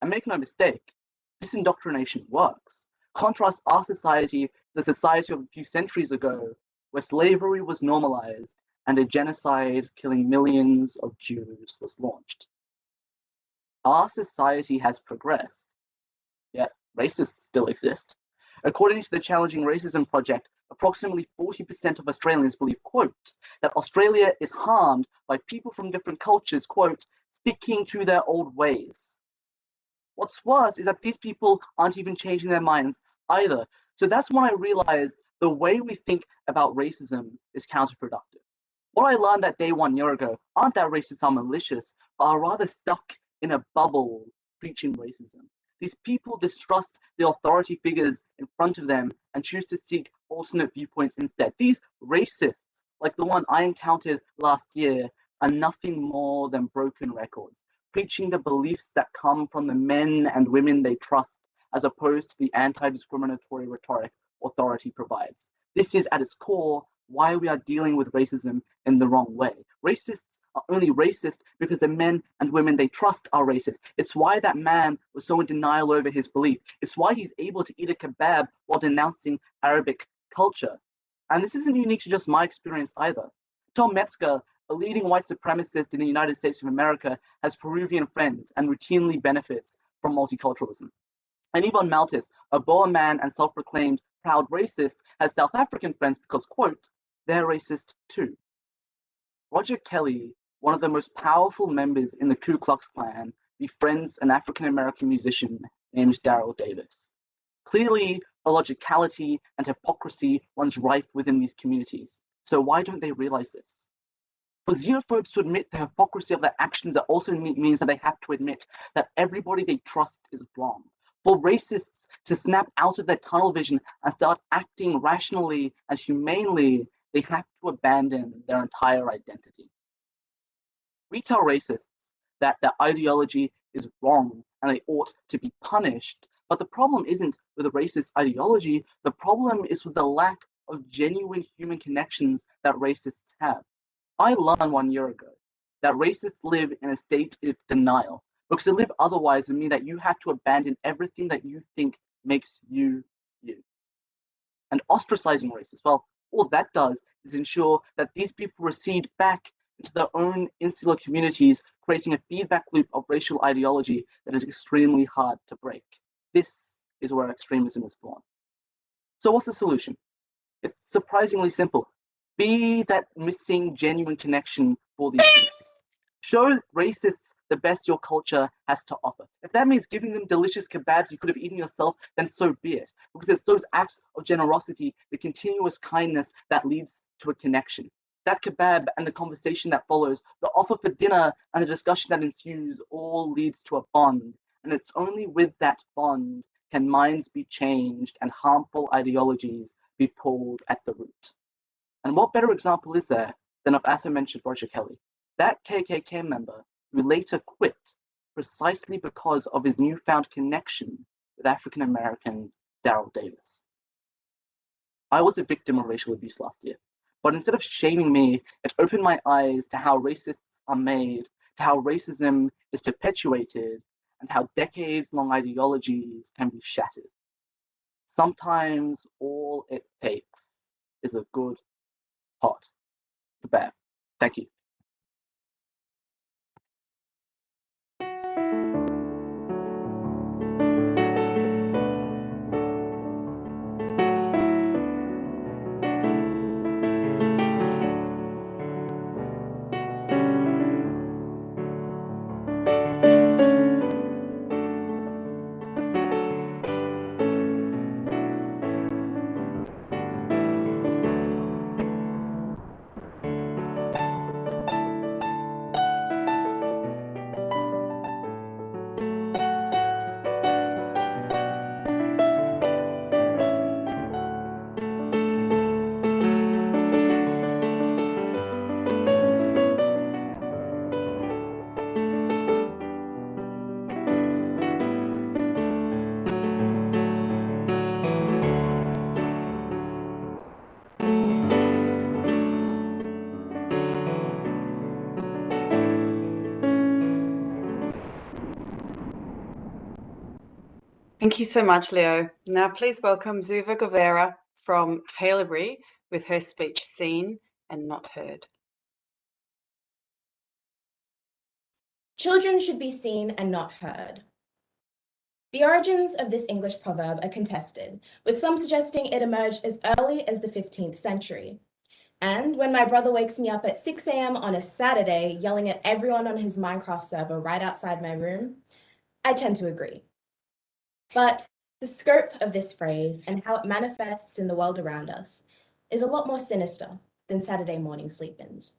And make no mistake, this indoctrination works. Contrast our society to the society of a few centuries ago, where slavery was normalized and a genocide killing millions of Jews was launched. Our society has progressed, yet racists still exist. According to the Challenging Racism Project, approximately 40% of Australians believe, quote, that Australia is harmed by people from different cultures, quote, sticking to their old ways. What's worse is that these people aren't even changing their minds either. So that's when I realized the way we think about racism is counterproductive. What I learned that day 1 year ago aren't that racists are malicious, but are rather stuck in a bubble preaching racism. These people distrust the authority figures in front of them and choose to seek alternate viewpoints instead. These racists, like the one I encountered last year, are nothing more than broken records, preaching the beliefs that come from the men and women they trust, as opposed to the anti-discriminatory rhetoric authority provides. This is at its core why we are dealing with racism in the wrong way. Racists are only racist because the men and women they trust are racist. It's why that man was so in denial over his belief. It's why he's able to eat a kebab while denouncing Arabic culture. And this isn't unique to just my experience either. Tom Metzger, a leading white supremacist in the United States of America, has Peruvian friends and routinely benefits from multiculturalism. And Yvonne Maltis, a Boer man and self-proclaimed proud racist, has South African friends because, quote, they're racist too. Roger Kelly, one of the most powerful members in the Ku Klux Klan, befriends an African-American musician named Daryl Davis. Clearly, illogicality and hypocrisy runs rife within these communities. So why don't they realize this? For xenophobes to admit the hypocrisy of their actions, that also means that they have to admit that everybody they trust is wrong. For racists to snap out of their tunnel vision and start acting rationally and humanely, they have to abandon their entire identity. We tell racists that their ideology is wrong and they ought to be punished, but the problem isn't with a racist ideology, the problem is with the lack of genuine human connections that racists have. I learned 1 year ago that racists live in a state of denial, because to live otherwise would mean that you have to abandon everything that you think makes you you. And ostracizing racists, well, all that does is ensure that these people recede back into their own insular communities creating a feedback loop of racial ideology that is extremely hard to break. This is where extremism is born. So what's the solution? It's surprisingly simple. Be that missing genuine connection for these groups. Show racists the best your culture has to offer. If that means giving them delicious kebabs you could have eaten yourself, then so be it. Because it's those acts of generosity, the continuous kindness that leads to a connection. That kebab and the conversation that follows, the offer for dinner and the discussion that ensues all leads to a bond. And it's only with that bond can minds be changed and harmful ideologies be pulled at the root. And what better example is there than of aforementioned Roger Kelly, that KKK member who later quit precisely because of his newfound connection with African American Daryl Davis. I was a victim of racial abuse last year, but instead of shaming me, it opened my eyes to how racists are made, to how racism is perpetuated, and how decades-long ideologies can be shattered. Sometimes all it takes is a good hot kebab. Thank you. Thank you so much, Leo. Now please welcome Zuva Govera from Haileybury with her speech Seen and Not Heard. Children should be seen and not heard. The origins of this English proverb are contested, with some suggesting it emerged as early as the 15th century. And when my brother wakes me up at 6 a.m. on a Saturday, yelling at everyone on his Minecraft server right outside my room, I tend to agree. But the scope of this phrase and how it manifests in the world around us is a lot more sinister than Saturday morning sleep-ins.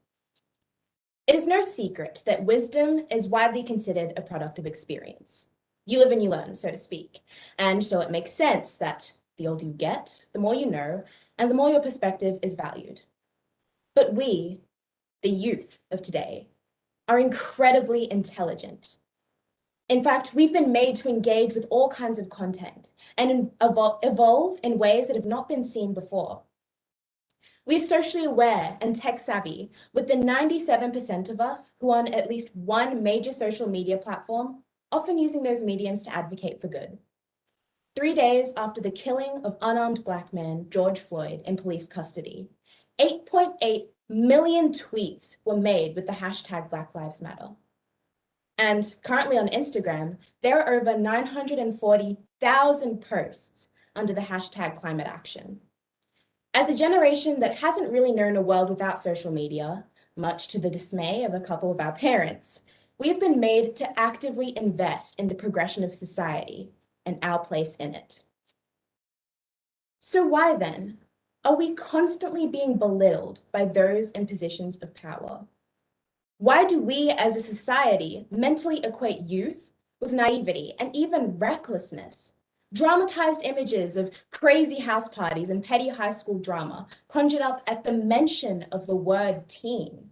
It is no secret that wisdom is widely considered a product of experience. You live and you learn, so to speak. And so it makes sense that the older you get, the more you know, and the more your perspective is valued. But we, the youth of today, are incredibly intelligent. In fact, we've been made to engage with all kinds of content and evolve in ways that have not been seen before. We're socially aware and tech savvy, with the 97% of us who are on at least one major social media platform, often using those mediums to advocate for good. 3 days after the killing of unarmed Black man George Floyd in police custody, 8.8 million tweets were made with the hashtag Black Lives Matter. And currently on Instagram, there are over 940,000 posts under the hashtag climate action. As a generation that hasn't really known a world without social media, much to the dismay of a couple of our parents, we have been made to actively invest in the progression of society and our place in it. So why then are we constantly being belittled by those in positions of power? Why do we as a society mentally equate youth with naivety and even recklessness? Dramatized images of crazy house parties and petty high school drama conjured up at the mention of the word teen.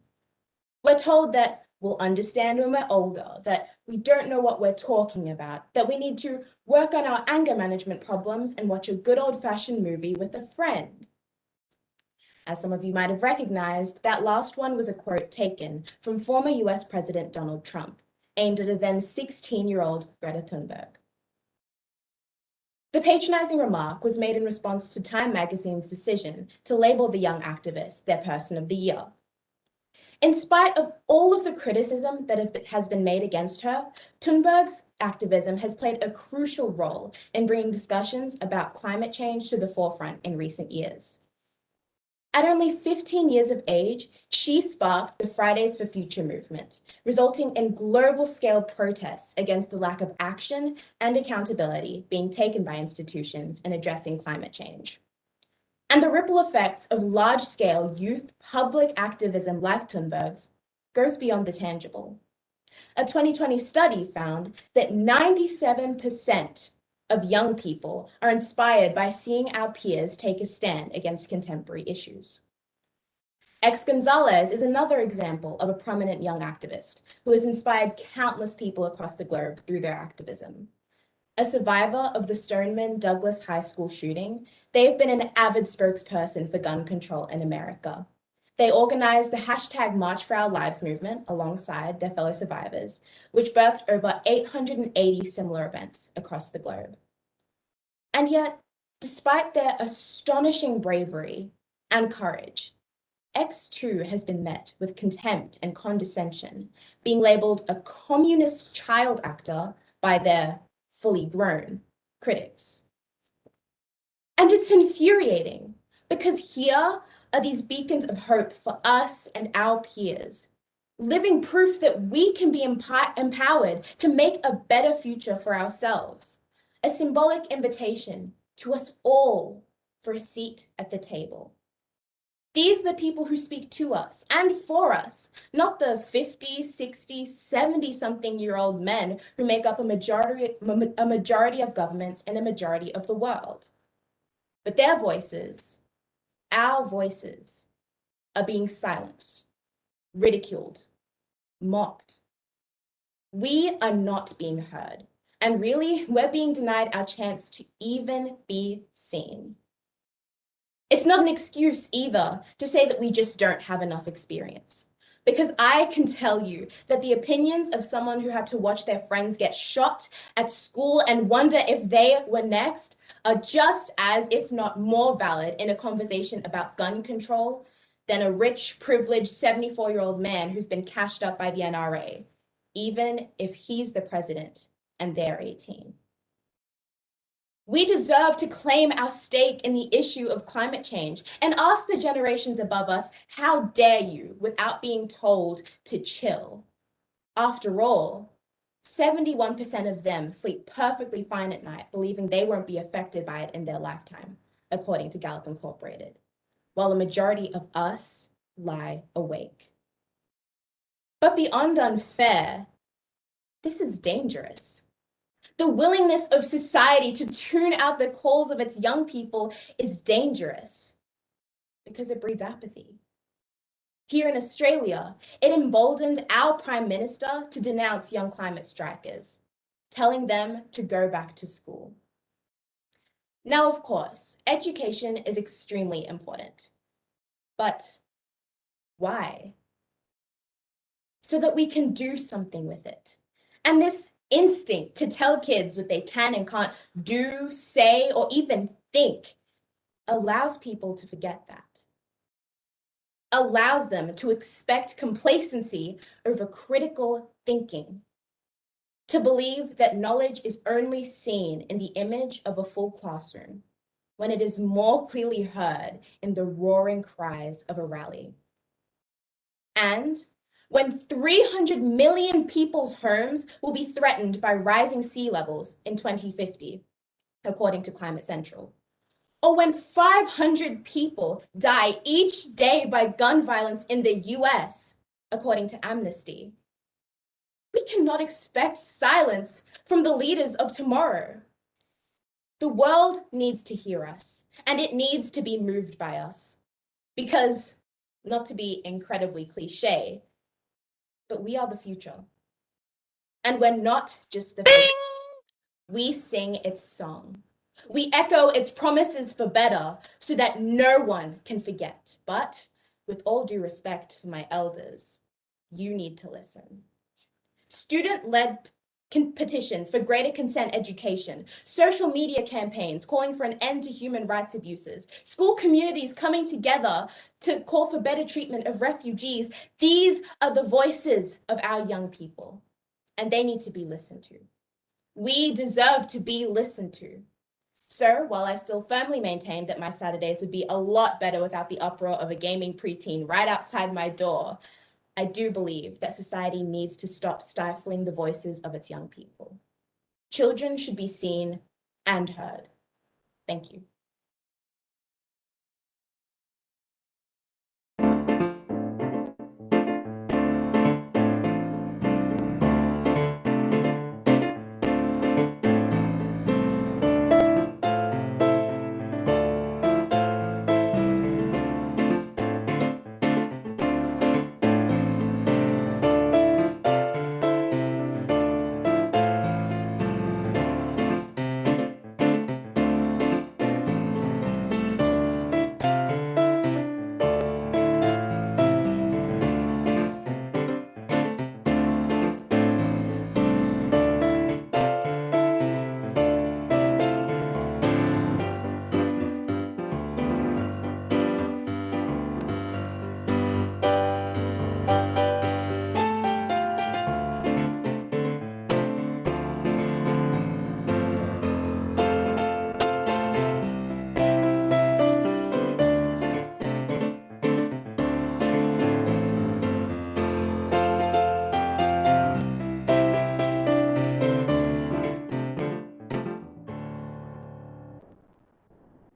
We're told that we'll understand when we're older, that we don't know what we're talking about, that we need to work on our anger management problems and watch a good old-fashioned movie with a friend. As some of you might have recognized, that last one was a quote taken from former US President Donald Trump, aimed at a then 16-year-old Greta Thunberg. The patronizing remark was made in response to Time magazine's decision to label the young activist their Person of the Year. In spite of all of the criticism that has been made against her, Thunberg's activism has played a crucial role in bringing discussions about climate change to the forefront in recent years. At only 15 years of age, she sparked the Fridays for Future movement, resulting in global-scale protests against the lack of action and accountability being taken by institutions in addressing climate change. And the ripple effects of large-scale youth public activism like Thunberg's goes beyond the tangible. A 2020 study found that 97% of young people are inspired by seeing our peers take a stand against contemporary issues. X Gonzalez is another example of a prominent young activist who has inspired countless people across the globe through their activism. A survivor of the Stoneman Douglas High School shooting, they've been an avid spokesperson for gun control in America. They organized the hashtag March for Our Lives movement alongside their fellow survivors, which birthed over 880 similar events across the globe. And yet, despite their astonishing bravery and courage, X2 has been met with contempt and condescension, being labeled a communist child actor by their fully grown critics. And it's infuriating because here are these beacons of hope for us and our peers, living proof that we can be empowered to make a better future for ourselves, a symbolic invitation to us all for a seat at the table. These are the people who speak to us and for us, not the 50, 60, 70-something-year-old men who make up a majority of governments and a majority of the world. But their voices, our voices, are being silenced, ridiculed, mocked. We are not being heard, and really, we're being denied our chance to even be seen. It's not an excuse either to say that we just don't have enough experience, because I can tell you that the opinions of someone who had to watch their friends get shot at school and wonder if they were next are just as, if not more valid in a conversation about gun control than a rich, privileged 74-year-old man who's been cashed up by the NRA, even if he's the president and they're 18. We deserve to claim our stake in the issue of climate change and ask the generations above us, how dare you, without being told to chill? After all, 71% of them sleep perfectly fine at night, believing they won't be affected by it in their lifetime, according to Gallup Incorporated, while a majority of us lie awake. But beyond unfair, this is dangerous. The willingness of society to tune out the calls of its young people is dangerous because it breeds apathy. Here in Australia, it emboldened our Prime Minister to denounce young climate strikers, telling them to go back to school. Now, of course, education is extremely important. But why? So that we can do something with it. And this instinct to tell kids what they can and can't do, say, or even think allows people to forget that. Allows them to expect complacency over critical thinking. To believe that knowledge is only seen in the image of a full classroom, when it is more clearly heard in the roaring cries of a rally. And when 300 million people's homes will be threatened by rising sea levels in 2050, according to Climate Central. Or when 500 people die each day by gun violence in the US, according to Amnesty. We cannot expect silence from the leaders of tomorrow. The world needs to hear us, and it needs to be moved by us. Because, not to be incredibly cliche, but we are the future. And we're not just the future. We sing its song. We echo its promises for better so that no one can forget. But with all due respect for my elders, you need to listen. Student-led petitions for greater consent education, social media campaigns calling for an end to human rights abuses, school communities coming together to call for better treatment of refugees. These are the voices of our young people, and they need to be listened to. We deserve to be listened to. So while I still firmly maintain that my Saturdays would be a lot better without the uproar of a gaming preteen right outside my door, I do believe that society needs to stop stifling the voices of its young people. Children should be seen and heard. Thank you.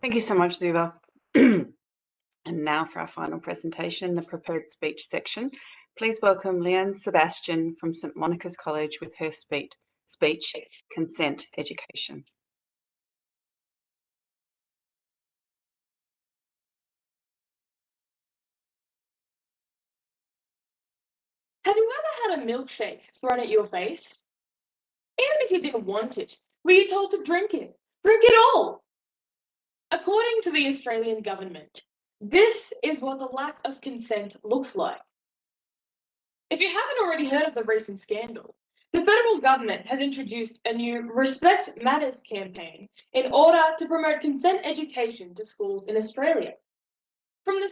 Thank you so much, Zuba. And now for our final presentation, the prepared speech section. Please welcome Leanne Sebastian from St Monica's College with her speech, Consent Education. Have you ever had a milkshake thrown at your face? Even if you didn't want it, were you told to drink it? Drink it all! According to the Australian government, this is what the lack of consent looks like. If you haven't already heard of the recent scandal, the federal government has introduced a new Respect Matters campaign in order to promote consent education to schools in Australia. From the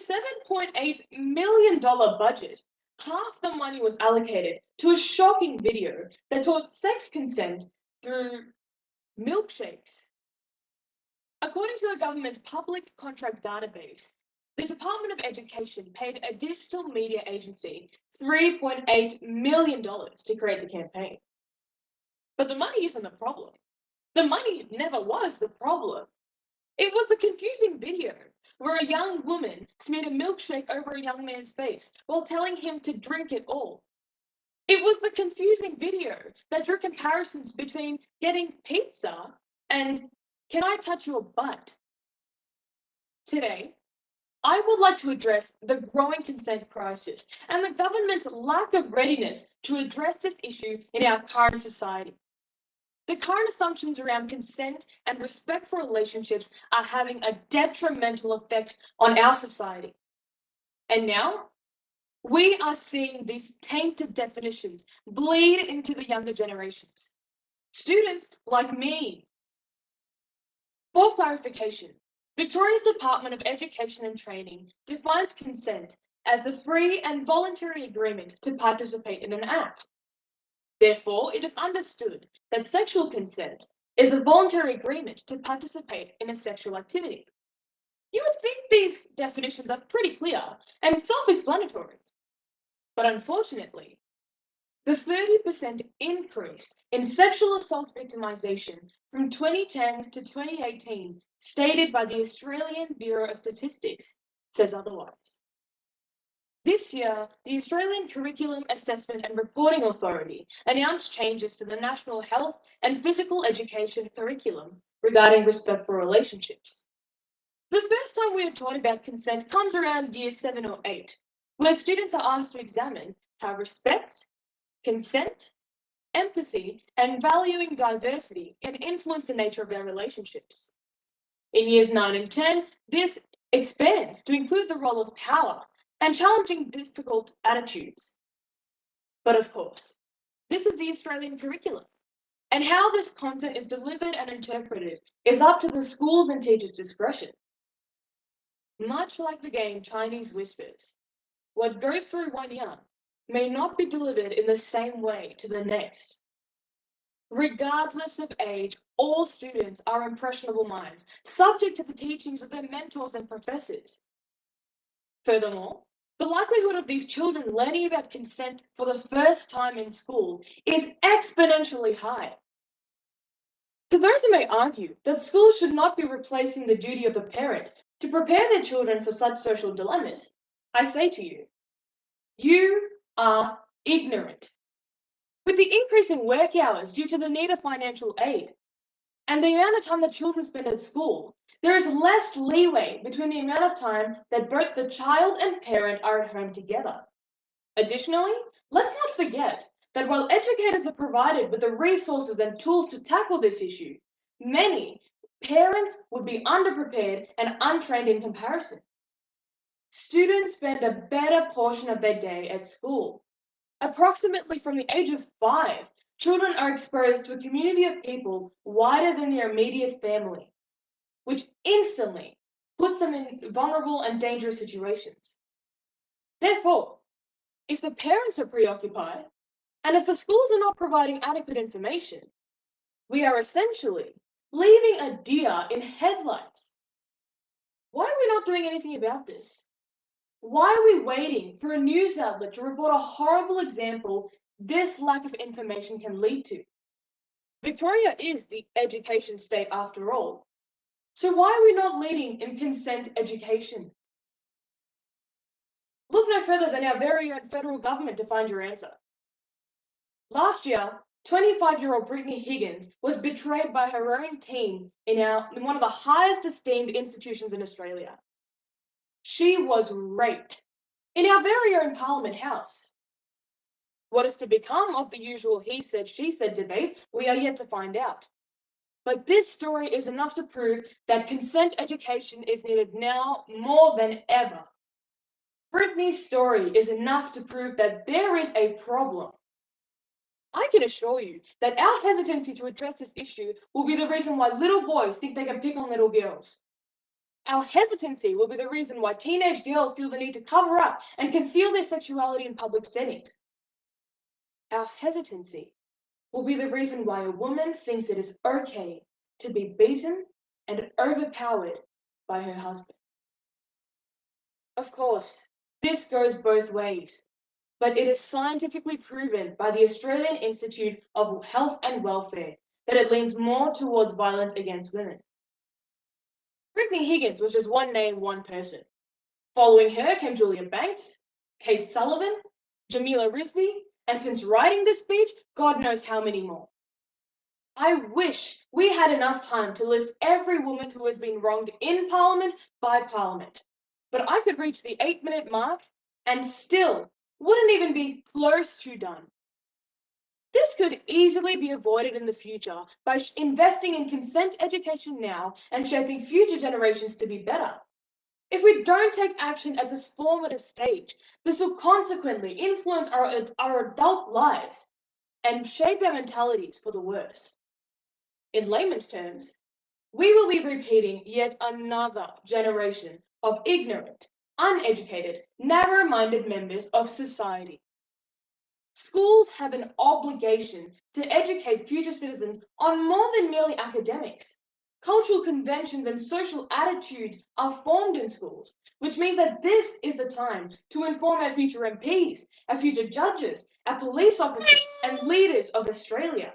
$7.8 million budget, half the money was allocated to a shocking video that taught sex consent through milkshakes. According to the government's public contract database, the Department of Education paid a digital media agency $3.8 million to create the campaign. But the money isn't the problem. The money never was the problem. It was the confusing video where a young woman smeared a milkshake over a young man's face while telling him to drink it all. It was the confusing video that drew comparisons between getting pizza and can I touch your butt? Today, I would like to address the growing consent crisis and the government's lack of readiness to address this issue in our current society. The current assumptions around consent and respect for relationships are having a detrimental effect on our society. And now, we are seeing these tainted definitions bleed into the younger generations. Students like me. For clarification, Victoria's Department of Education and Training defines consent as a free and voluntary agreement to participate in an act. Therefore, it is understood that sexual consent is a voluntary agreement to participate in a sexual activity. You would think these definitions are pretty clear and self-explanatory. But unfortunately, the 30% increase in sexual assault victimisation from 2010 to 2018, stated by the Australian Bureau of Statistics, says otherwise. This year, the Australian Curriculum Assessment and Reporting Authority announced changes to the National Health and Physical Education curriculum regarding respect for relationships. The first time we are taught about consent comes around year 7 or 8, where students are asked to examine how respect, consent, empathy, and valuing diversity can influence the nature of their relationships. In years 9 and 10, this expands to include the role of power and challenging difficult attitudes. But of course, this is the Australian curriculum, and how this content is delivered and interpreted is up to the schools and teachers' discretion. Much like the game Chinese Whispers, what goes through one ear may not be delivered in the same way to the next. Regardless of age, all students are impressionable minds, subject to the teachings of their mentors and professors. Furthermore, the likelihood of these children learning about consent for the first time in school is exponentially high. To those who may argue that schools should not be replacing the duty of the parent to prepare their children for such social dilemmas, I say to you, you are ignorant. With the increase in work hours due to the need of financial aid and the amount of time that children spend at school, there is less leeway between the amount of time that both the child and parent are at home together. Additionally, let's not forget that while educators are provided with the resources and tools to tackle this issue, many parents would be underprepared and untrained in comparison. Students spend a better portion of their day at school. Approximately from the age of 5, children are exposed to a community of people wider than their immediate family, which instantly puts them in vulnerable and dangerous situations. Therefore, if the parents are preoccupied, and if the schools are not providing adequate information, we are essentially leaving a deer in headlights. Why are we not doing anything about this? Why are we waiting for a news outlet to report a horrible example this lack of information can lead to? Victoria is the education state after all. So why are we not leading in consent education? Look no further than our very own federal government to find your answer. Last year, 25-year-old Brittany Higgins was betrayed by her own team in one of the highest esteemed institutions in Australia. She was raped in our very own Parliament House. What is to become of the usual he said, she said debate, we are yet to find out. But this story is enough to prove that consent education is needed now more than ever. Brittany's story is enough to prove that there is a problem. I can assure you that our hesitancy to address this issue will be the reason why little boys think they can pick on little girls. Our hesitancy will be the reason why teenage girls feel the need to cover up and conceal their sexuality in public settings. Our hesitancy will be the reason why a woman thinks it is okay to be beaten and overpowered by her husband. Of course, this goes both ways, but it is scientifically proven by the Australian Institute of Health and Welfare that it leans more towards violence against women. Brittany Higgins was just one name, one person. Following her came Julia Banks, Kate Sullivan, Jamila Rizvi, and since writing this speech, God knows how many more. I wish we had enough time to list every woman who has been wronged in Parliament by Parliament, but I could reach the 8-minute mark and still wouldn't even be close to done. This could easily be avoided in the future by investing in consent education now and shaping future generations to be better. If we don't take action at this formative stage, this will consequently influence our adult lives and shape our mentalities for the worse. In layman's terms, we will be repeating yet another generation of ignorant, uneducated, narrow-minded members of society. Schools have an obligation to educate future citizens on more than merely academics. Cultural conventions and social attitudes are formed in schools, which means that this is the time to inform our future MPs, our future judges, our police officers, and leaders of Australia.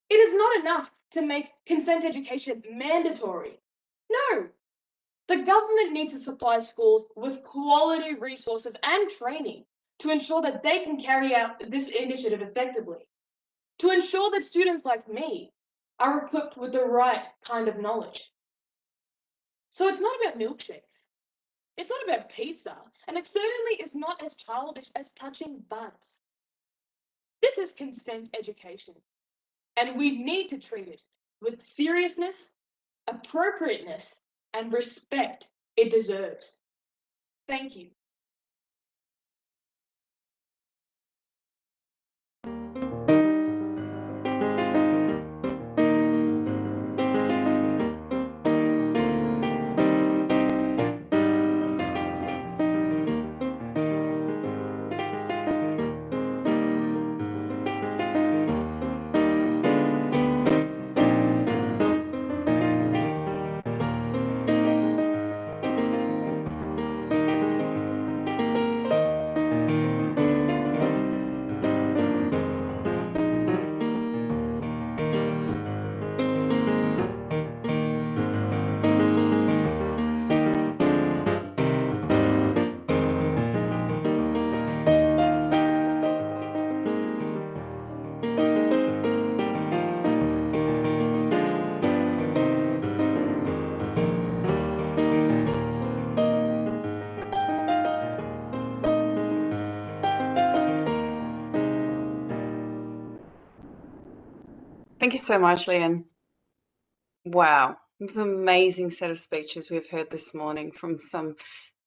It is not enough to make consent education mandatory. No, the government needs to supply schools with quality resources and training to ensure that they can carry out this initiative effectively, to ensure that students like me are equipped with the right kind of knowledge. So it's not about milkshakes, it's not about pizza, and it certainly is not as childish as touching buds. This is consent education, and we need to treat it with seriousness, appropriateness, and respect it deserves. Thank you. Thank you so much, Leanne. Wow, it was an amazing set of speeches we've heard this morning from some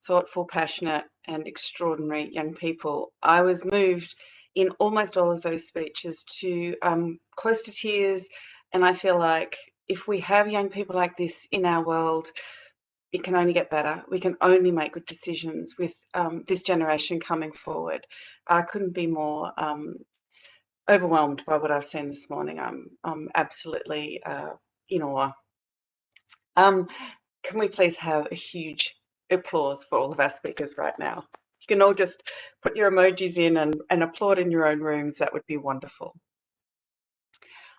thoughtful, passionate, and extraordinary young people. I was moved in almost all of those speeches to close to tears, and I feel like if we have young people like this in our world, it can only get better. We can only make good decisions with this generation coming forward. I couldn't be more overwhelmed by what I've seen this morning. I'm absolutely in awe. Can we please have a huge applause for all of our speakers right now? You can all just put your emojis in and applaud in your own rooms. That would be wonderful.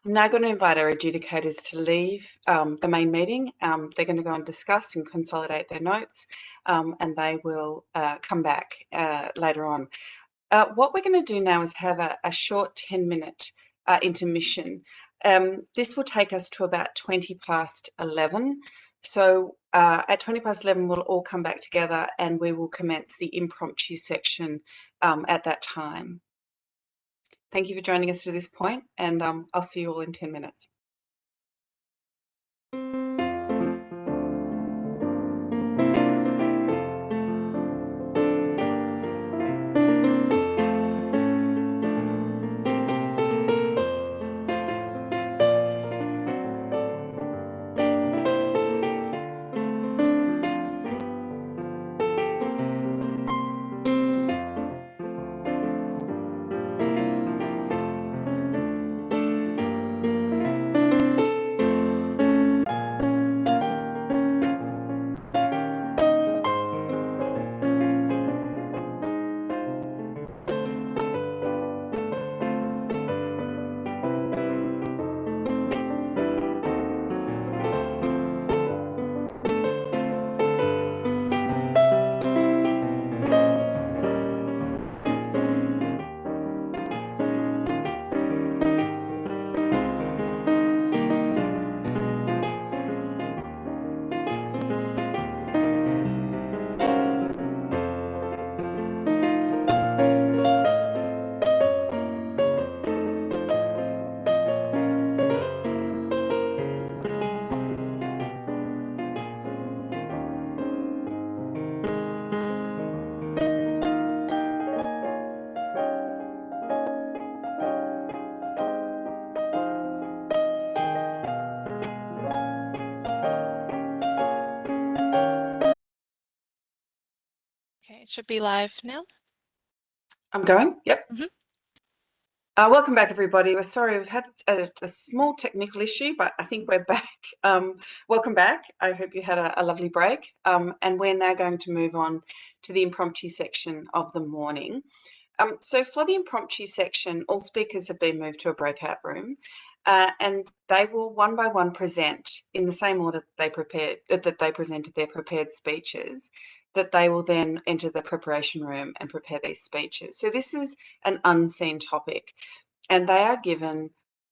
I'm now going to invite our adjudicators to leave the main meeting. They're going to go and discuss and consolidate their notes, and they will come back later on. What we're going to do now is have a short 10-minute intermission. This will take us to about 20 past 11. So at 20 past 11, we'll all come back together and we will commence the impromptu section at that time. Thank you for joining us to this point, and I'll see you all in 10 minutes. Okay, it should be live now. I'm going? Yep. Mhm. Welcome back, everybody. We're sorry, we've had a small technical issue, but I think we're back. Welcome back. I hope you had a lovely break. And we're now going to move on to the impromptu section of the morning. So for the impromptu section, all speakers have been moved to a breakout room, and they will one by one present in the same order that they presented their prepared speeches, that they will then enter the preparation room and prepare these speeches. So this is an unseen topic, and they are given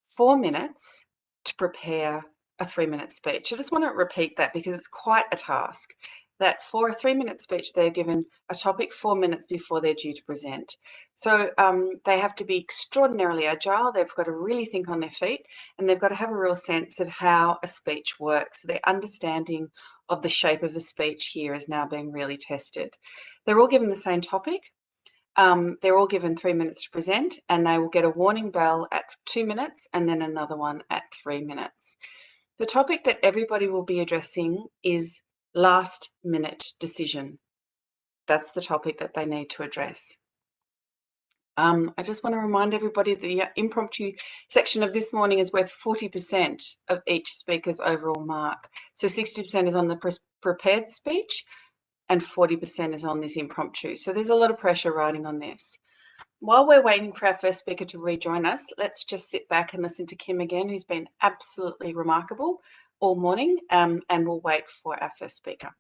4 minutes to prepare a 3-minute speech. I just want to repeat that because it's quite a task. That for a 3-minute speech, they're given a topic 4 minutes before they're due to present. So they have to be extraordinarily agile. They've got to really think on their feet, and they've got to have a real sense of how a speech works. So their understanding of the shape of a speech here is now being really tested. They're all given the same topic. They're all given 3 minutes to present, and they will get a warning bell at 2 minutes and then another one at 3 minutes. The topic that everybody will be addressing is last minute decision. That's the topic that they need to address. I just want to remind everybody the impromptu section of this morning is worth 40% of each speaker's overall mark. So 60% is on the prepared speech and 40% is on this impromptu. So there's a lot of pressure riding on this. While we're waiting for our first speaker to rejoin us, let's just sit back and listen to Kim again, who's been absolutely remarkable all morning, and we'll wait for our first speaker.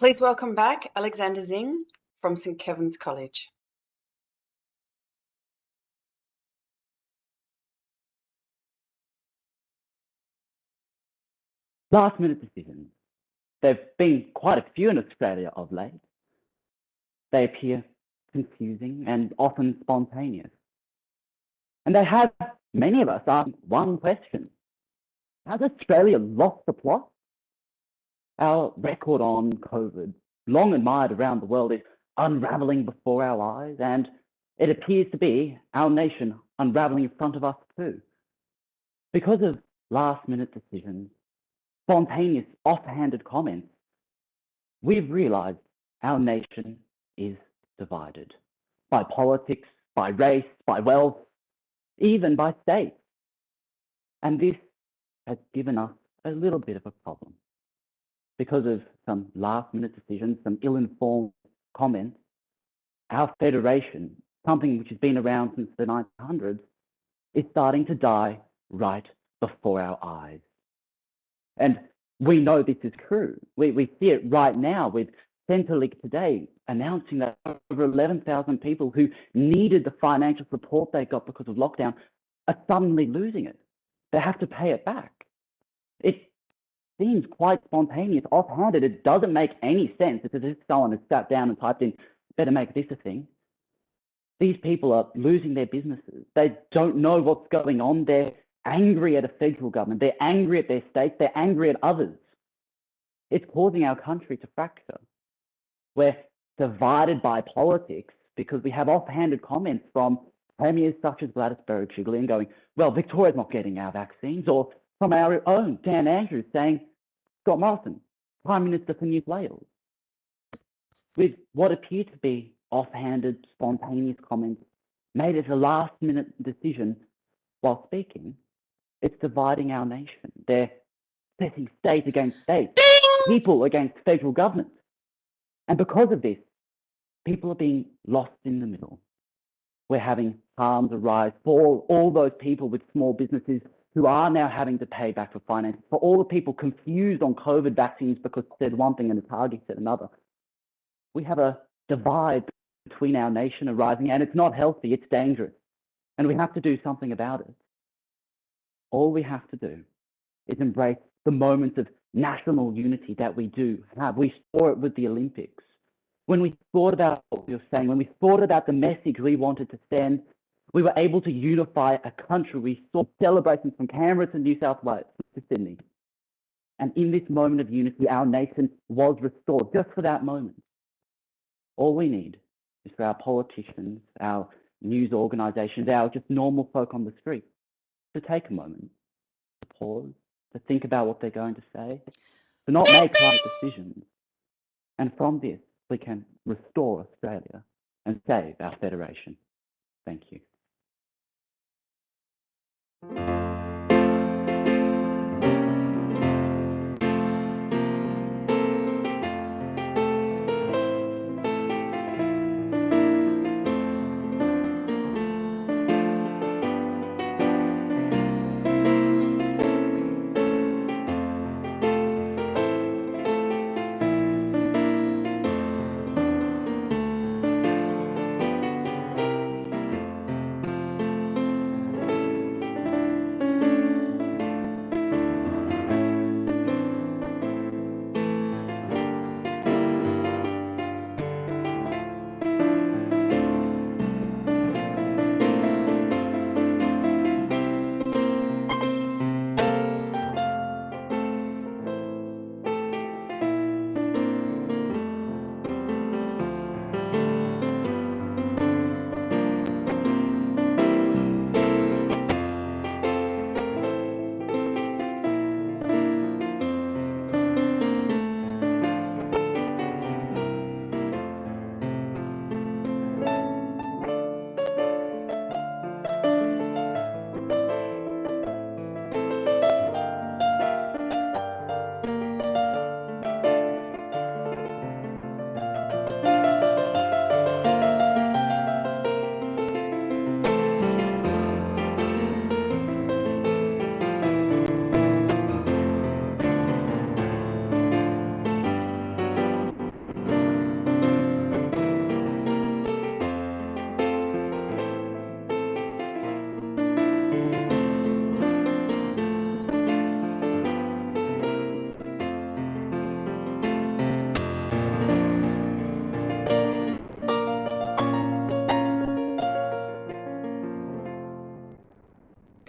Please welcome back Alexander Zing from St Kevin's College. Last minute decisions. There have been quite a few in Australia of late. They appear confusing and often spontaneous. And they have many of us ask one question: has Australia lost the plot? Our record on COVID, long admired around the world, is unravelling before our eyes, and it appears to be our nation unravelling in front of us too. Because of last-minute decisions, spontaneous, offhanded comments, we've realised our nation is divided by politics, by race, by wealth, even by states. And this has given us a little bit of a problem. Because of some last-minute decisions, some ill-informed comments, our federation, something which has been around since the 1900s, is starting to die right before our eyes. And we know this is true. We see it right now with Centrelink today announcing that over 11,000 people who needed the financial support they got because of lockdown are suddenly losing it. They have to pay it back. It seems quite spontaneous, offhanded. It doesn't make any sense. It's as if someone has sat down and typed in, better make this a thing. These people are losing their businesses. They don't know what's going on. They're angry at a federal government. They're angry at their states. They're angry at others. It's causing our country to fracture. We're divided by politics because we have offhanded comments from premiers such as Gladys Berejiklian going, well, Victoria's not getting our vaccines, or from our own Dan Andrews saying, Scott Morrison, Prime Minister for New Wales. With what appear to be offhanded, spontaneous comments made as a last-minute decision while speaking, it's dividing our nation. They're setting state against state, people against federal government. And because of this, people are being lost in the middle. We're having harms arise for all those people with small businesses who are now having to pay back for finance, for all the people confused on COVID vaccines because it said one thing and the target said another. We have a divide between our nation arising, and it's not healthy, it's dangerous. And we have to do something about it. All we have to do is embrace the moments of national unity that we do have. We saw it with the Olympics. When we thought about what we were saying, when we thought about the message we wanted to send, we were able to unify a country. We saw celebrations from Canberra to New South Wales to Sydney. And in this moment of unity, our nation was restored just for that moment. All we need is for our politicians, our news organisations, our just normal folk on the street to take a moment, to pause, to think about what they're going to say, to not make right decisions. And from this, we can restore Australia and save our federation. Thank you.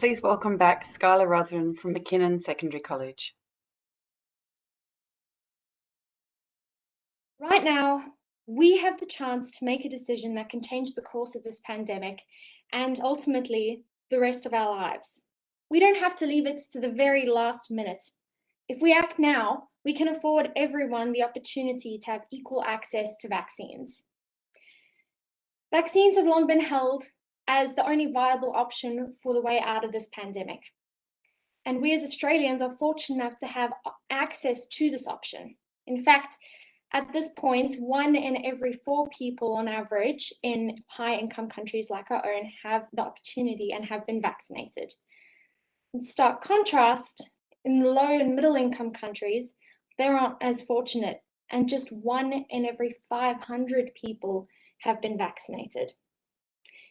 please welcome back Skylar Rutherford from McKinnon Secondary College. Right now, we have the chance to make a decision that can change the course of this pandemic and ultimately the rest of our lives. We don't have to leave it to the very last minute. If we act now, we can afford everyone the opportunity to have equal access to vaccines. Vaccines have long been held as the only viable option for the way out of this pandemic. And we as Australians are fortunate enough to have access to this option. In fact, at this point, 1 in every 4 people on average in high-income countries like our own have the opportunity and have been vaccinated. In stark contrast, in low and middle-income countries, they aren't as fortunate, and just 1 in every 500 people have been vaccinated.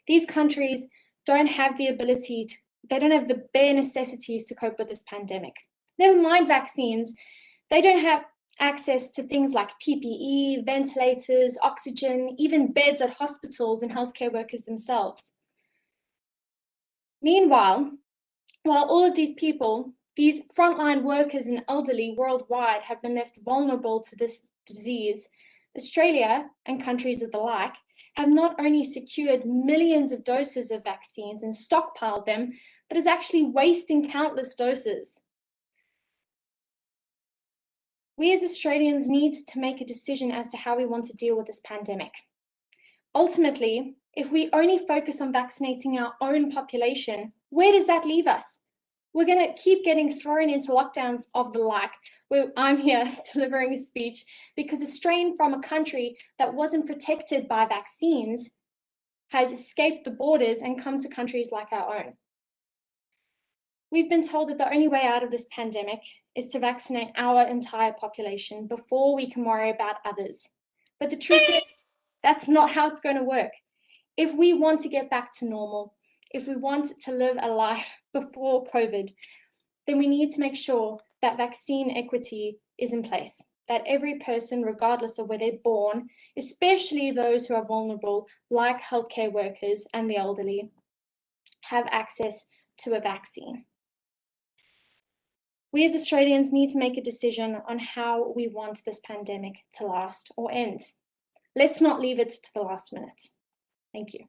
These countries don't have the ability to, they don't have the bare necessities to cope with this pandemic. Never mind vaccines, they don't have access to things like PPE, ventilators, oxygen, even beds at hospitals and healthcare workers themselves. Meanwhile, while all of these people, these frontline workers and elderly worldwide have been left vulnerable to this disease, Australia and countries of the like have not only secured millions of doses of vaccines and stockpiled them, but is actually wasting countless doses. We as Australians need to make a decision as to how we want to deal with this pandemic. Ultimately, if we only focus on vaccinating our own population, where does that leave us? We're going to keep getting thrown into lockdowns of the like, where I'm here delivering a speech because a strain from a country that wasn't protected by vaccines has escaped the borders and come to countries like our own. We've been told that the only way out of this pandemic is to vaccinate our entire population before we can worry about others. But the truth is, that's not how it's going to work. If we want to get back to normal, if we want to live a life before COVID, then we need to make sure that vaccine equity is in place, that every person, regardless of where they're born, especially those who are vulnerable, like healthcare workers and the elderly, have access to a vaccine. We as Australians need to make a decision on how we want this pandemic to last or end. Let's not leave it to the last minute. Thank you.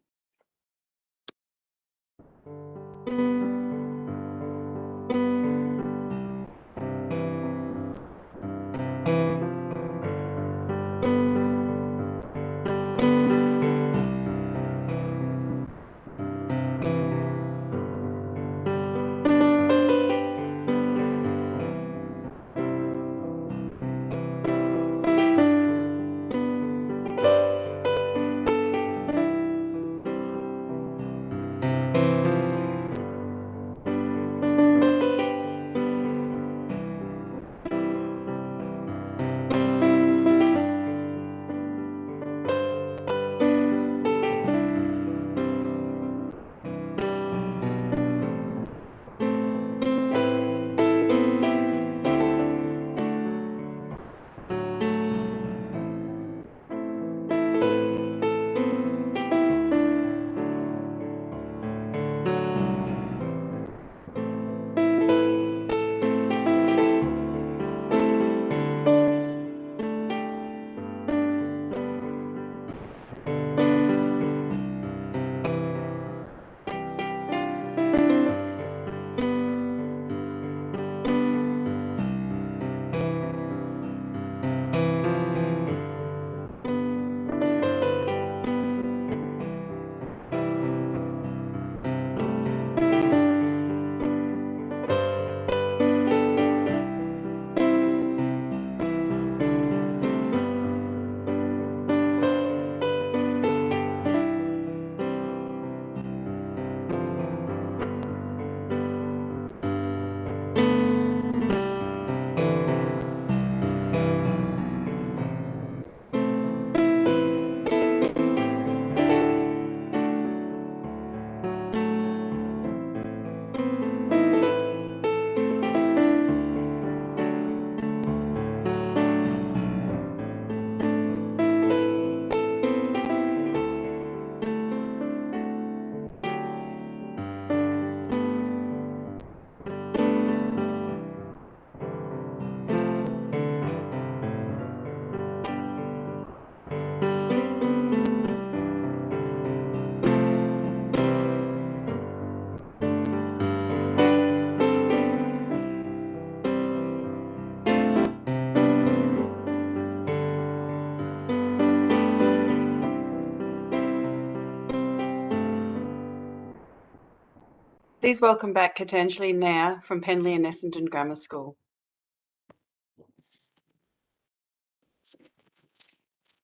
Please welcome back Katanjali Nair from Penley and Essendon Grammar School.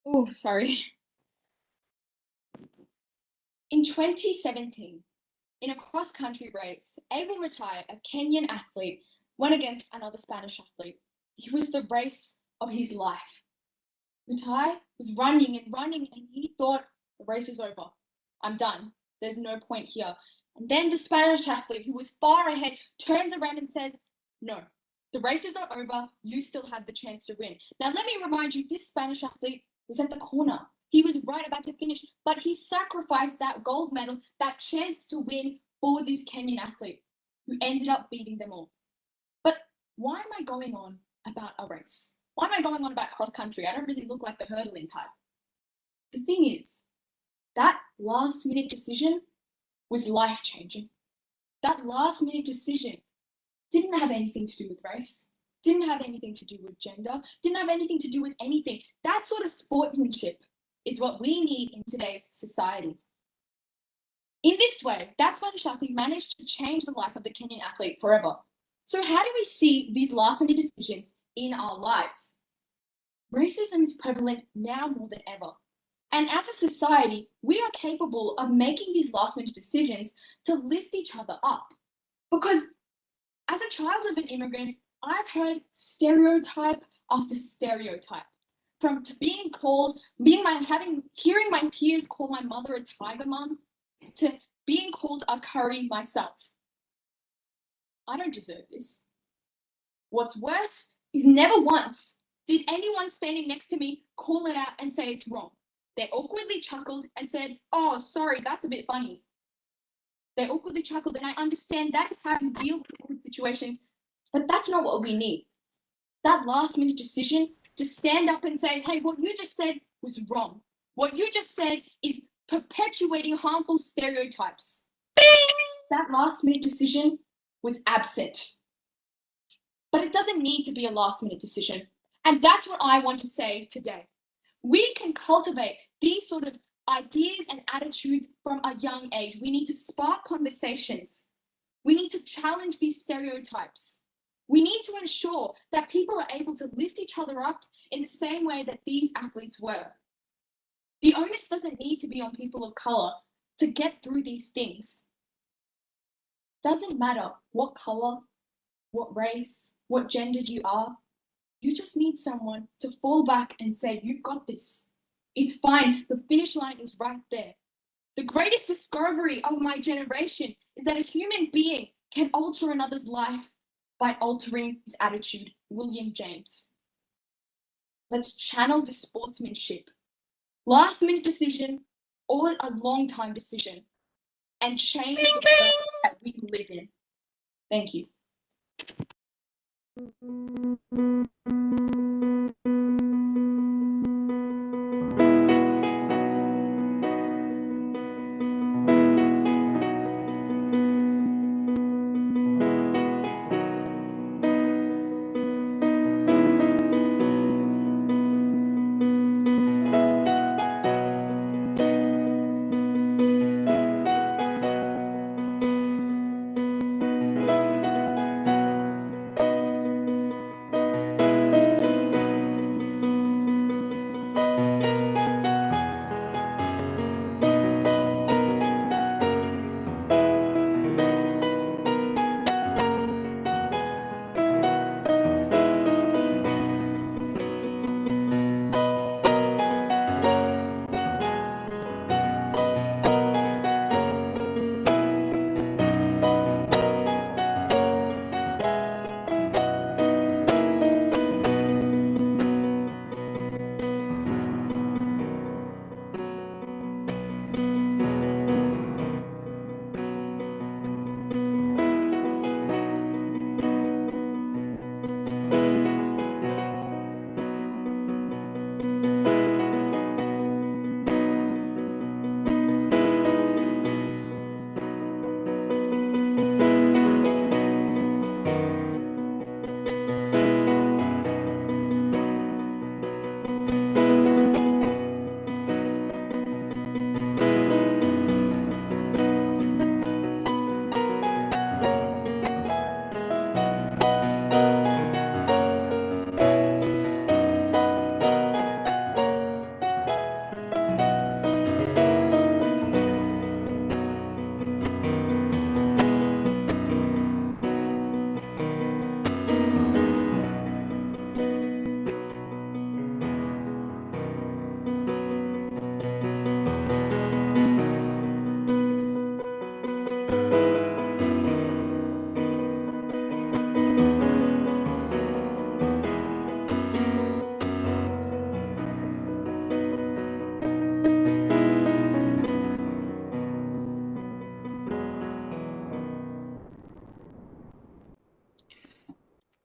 Oh, sorry. In 2017, in a cross-country race, Abel Mutai, a Kenyan athlete, went against another Spanish athlete. It was the race of his life. Mutai was running and he thought, the race is over. I'm done. There's no point here. And then the Spanish athlete, who was far ahead, turns around and says, no, the race is not over. You still have the chance to win. Now, let me remind you, this Spanish athlete was at the corner. He was right about to finish, but he sacrificed that gold medal, that chance to win for this Kenyan athlete, who ended up beating them all. But why am I going on about a race? Why am I going on about cross country? I don't really look like the hurdling type. The thing is, that last minute decision was life changing. That last minute decision didn't have anything to do with race, didn't have anything to do with gender, didn't have anything to do with anything. That sort of sportsmanship is what we need in today's society. In this way, that Spanish athlete managed to change the life of the Kenyan athlete forever. So how do we see these last minute decisions in our lives? Racism is prevalent now more than ever. And as a society, we are capable of making these last minute decisions to lift each other up. Because as a child of an immigrant, I've heard stereotype after stereotype. From being called, hearing my peers call my mother a tiger mum, to being called a curry myself. I don't deserve this. What's worse is never once did anyone standing next to me call it out and say it's wrong. They awkwardly chuckled and said, oh, sorry, that's a bit funny. They awkwardly chuckled, and I understand that is how you deal with awkward situations, but that's not what we need. That last minute decision to stand up and say, hey, what you just said was wrong. What you just said is perpetuating harmful stereotypes. That last minute decision was absent. But it doesn't need to be a last minute decision. And that's what I want to say today. We can cultivate these sort of ideas and attitudes from a young age. We need to spark conversations. We need to challenge these stereotypes. We need to ensure that people are able to lift each other up in the same way that these athletes were. The onus doesn't need to be on people of color to get through these things. Doesn't matter what color, what race, what gender you are. You just need someone to fall back and say, you've got this. It's fine. The finish line is right there. The greatest discovery of my generation is that a human being can alter another's life by altering his attitude. William James. Let's channel the sportsmanship. Last minute decision or a long time decision, and change the world that we live in. Thank you.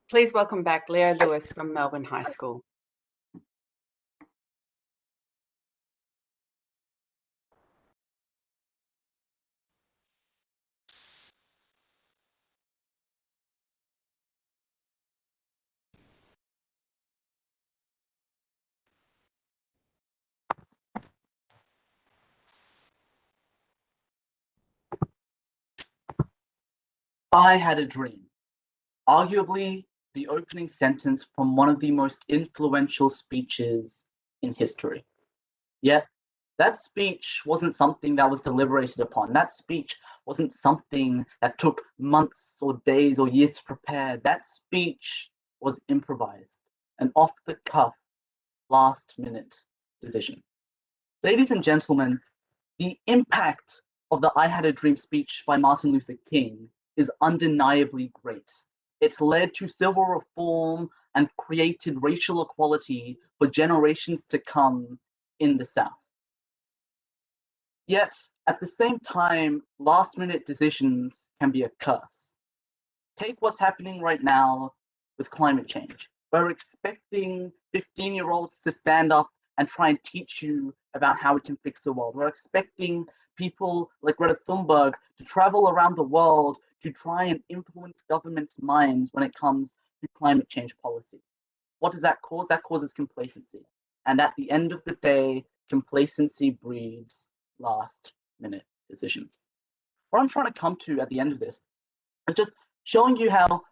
Please welcome back Leo Lewis from Melbourne High School. I had a dream. Arguably, the opening sentence from one of the most influential speeches in history. Yet, that speech wasn't something that was deliberated upon. That speech wasn't something that took months or days or years to prepare. That speech was improvised, an off-the-cuff, last-minute decision. Ladies and gentlemen, the impact of the I Had a Dream speech by Martin Luther King is undeniably great. It led to civil reform and created racial equality for generations to come in the South. Yet, at the same time, last-minute decisions can be a curse. Take what's happening right now with climate change. We're expecting 15-year-olds to stand up and try and teach you about how we can fix the world. We're expecting people like Greta Thunberg to travel around the world to try and influence governments' minds when it comes to climate change policy. What does that cause? That causes complacency. And at the end of the day, complacency breeds last-minute decisions. What I'm trying to come to at the end of this is just showing you how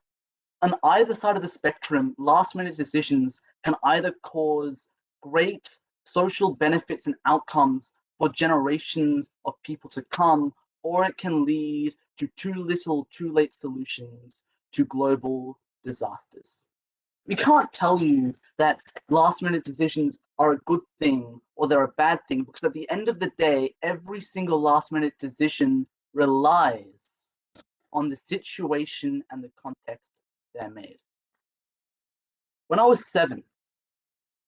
on either side of the spectrum, last-minute decisions can either cause great social benefits and outcomes for generations of people to come, or it can lead to too little, too late solutions to global disasters. We can't tell you that last-minute decisions are a good thing or they're a bad thing, because at the end of the day, every single last-minute decision relies on the situation and the context they're made. When I was 7,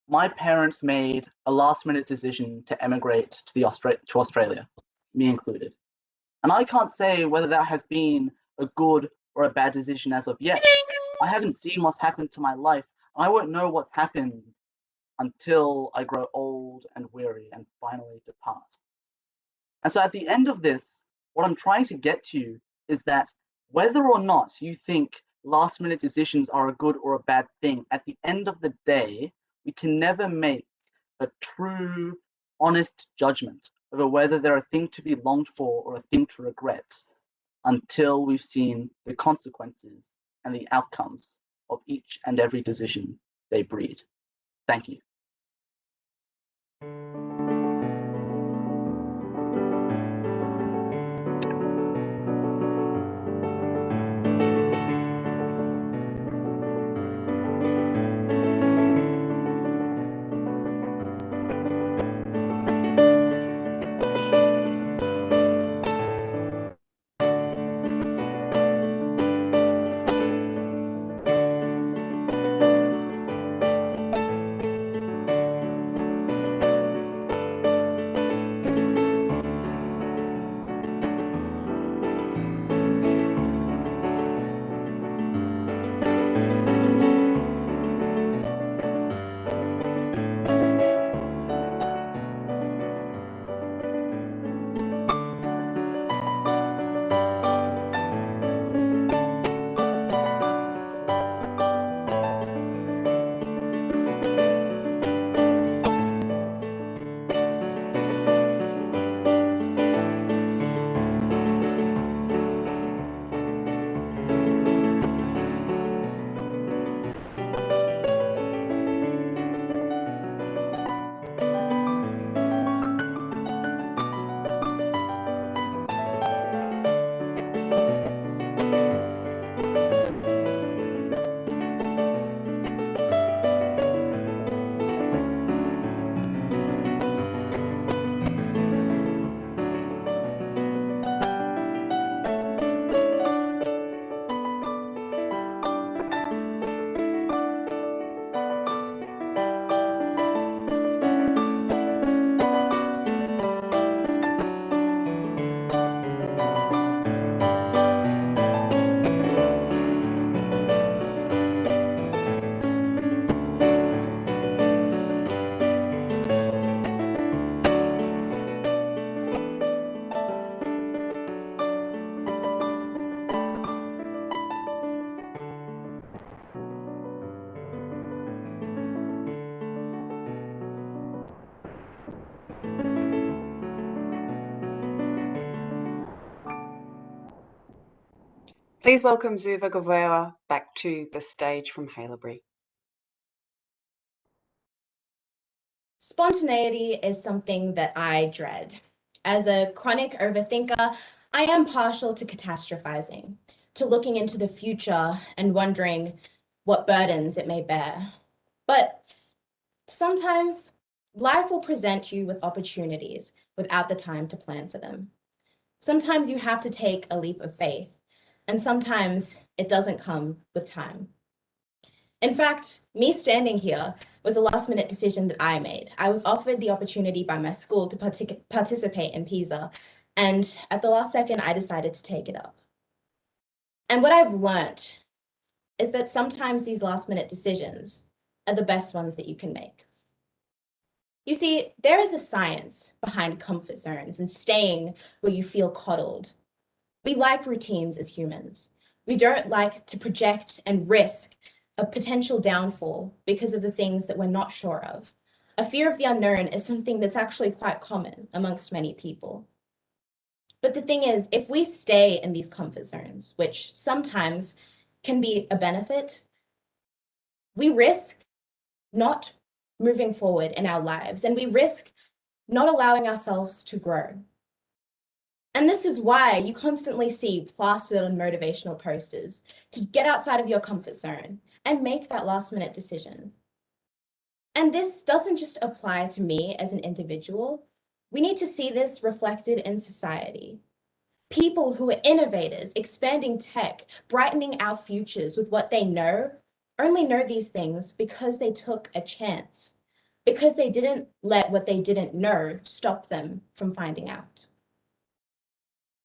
my parents made a last-minute decision to emigrate to Australia, me included. And I can't say whether that has been a good or a bad decision as of yet. I haven't seen what's happened to my life. I won't know what's happened until I grow old and weary and finally depart. And so at the end of this, what I'm trying to get to is that whether or not you think last-minute decisions are a good or a bad thing, at the end of the day, we can never make a true, honest judgment over whether they're a thing to be longed for or a thing to regret until we've seen the consequences and the outcomes of each and every decision they breed. Thank you. Please welcome Zuva Govera back to the stage from Haileybury. Spontaneity is something that I dread. As a chronic overthinker, I am partial to catastrophizing, to looking into the future and wondering what burdens it may bear. But sometimes life will present you with opportunities without the time to plan for them. Sometimes you have to take a leap of faith, and sometimes it doesn't come with time. In fact, me standing here was a last-minute decision that I made. I was offered the opportunity by my school to participate in PISA, and at the last second, I decided to take it up. And what I've learnt is that sometimes these last-minute decisions are the best ones that you can make. You see, there is a science behind comfort zones and staying where you feel coddled. We like routines as humans. We don't like to project and risk a potential downfall because of the things that we're not sure of. A fear of the unknown is something that's actually quite common amongst many people. But the thing is, if we stay in these comfort zones, which sometimes can be a benefit, we risk not moving forward in our lives, and we risk not allowing ourselves to grow. And this is why you constantly see plastered on motivational posters to get outside of your comfort zone and make that last minute decision. And this doesn't just apply to me as an individual. We need to see this reflected in society. People who are innovators, expanding tech, brightening our futures with what they know, only know these things because they took a chance, because they didn't let what they didn't know stop them from finding out.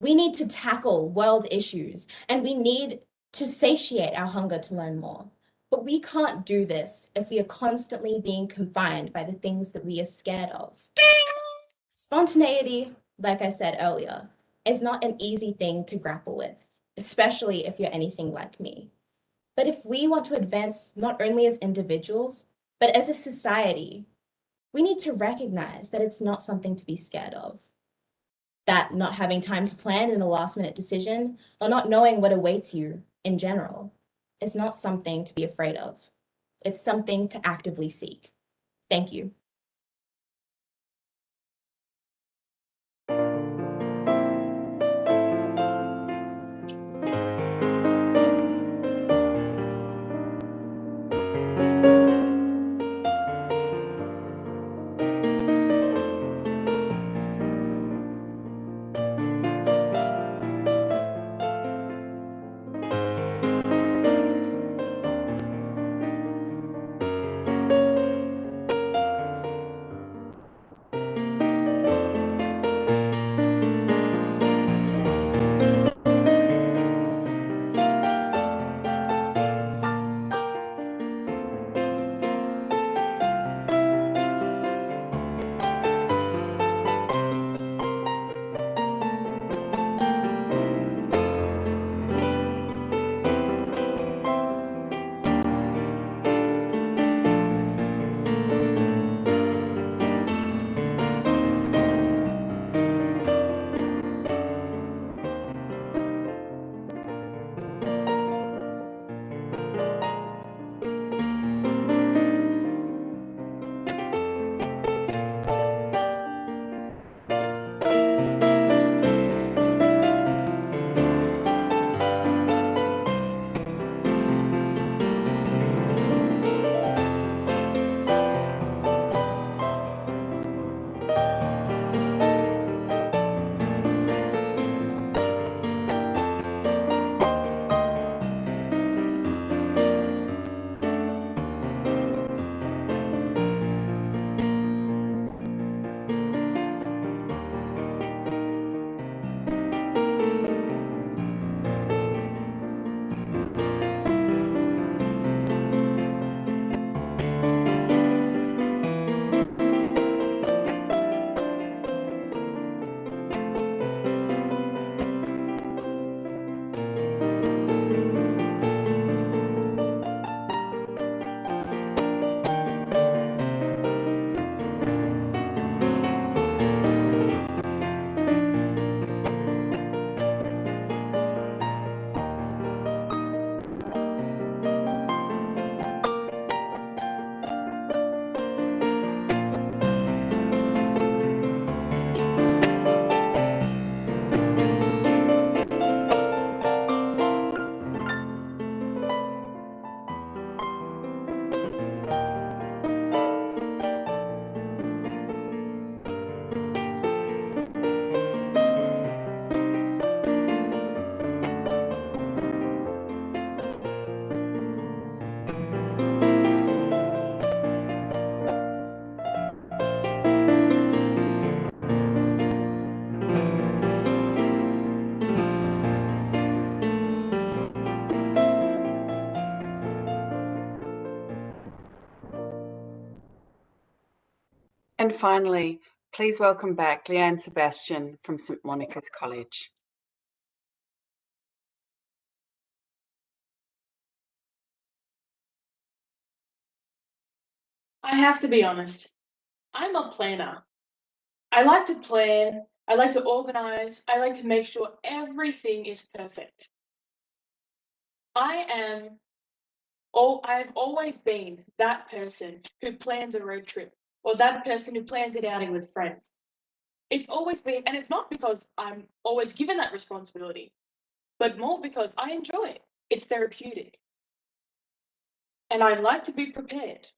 We need to tackle world issues, and we need to satiate our hunger to learn more. But we can't do this if we are constantly being confined by the things that we are scared of. Spontaneity, like I said earlier, is not an easy thing to grapple with, especially if you're anything like me. But if we want to advance not only as individuals, but as a society, we need to recognize that it's not something to be scared of. That not having time to plan in a last-minute decision, or not knowing what awaits you in general, is not something to be afraid of. It's something to actively seek. Thank you. And finally, please welcome back Leanne Sebastian from St Monica's College. I have to be honest, I'm a planner. I like to plan, I like to organize, I like to make sure everything is perfect. I've always been that person who plans a road trip or that person who plans an outing with friends. It's always been, and it's not because I'm always given that responsibility, but more because I enjoy it. It's therapeutic. And I like to be prepared.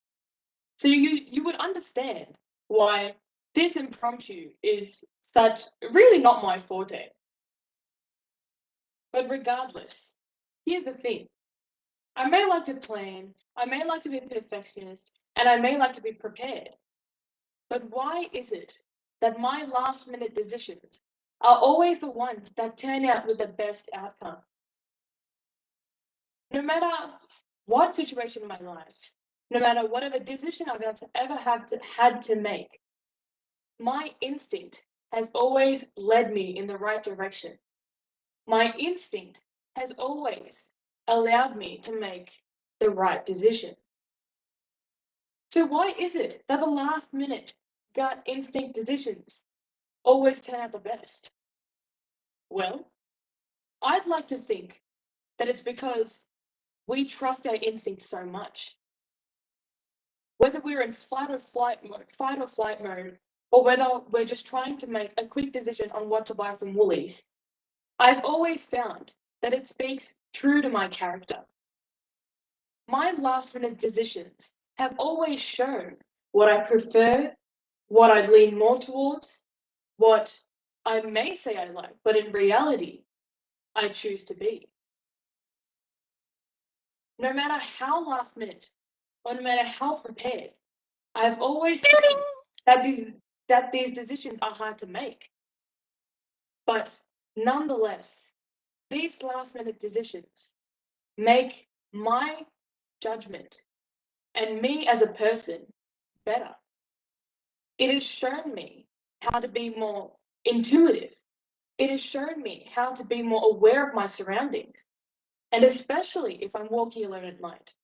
So you would understand why this impromptu is really not my forte. But regardless, here's the thing. I may like to plan, I may like to be a perfectionist, and I may like to be prepared. But why is it that my last minute decisions are always the ones that turn out with the best outcome? No matter what situation in my life, no matter whatever decision I've ever had to make, my instinct has always led me in the right direction. My instinct has always allowed me to make the right decision. So why is it that the last minute gut instinct decisions always turn out the best? Well, I'd like to think that it's because we trust our instinct so much. Whether we're in fight or flight mode, or whether we're just trying to make a quick decision on what to buy from Woolies, I've always found that it speaks true to my character. My last minute decisions have always shown what I prefer, what I lean more towards, what I may say I like, but in reality, I choose to be. No matter how last minute, or no matter how prepared, I've always seen that these decisions are hard to make. But nonetheless, these last minute decisions make my judgment and me as a person better. It has shown me how to be more intuitive. It has shown me how to be more aware of my surroundings, and especially if I'm walking alone at night,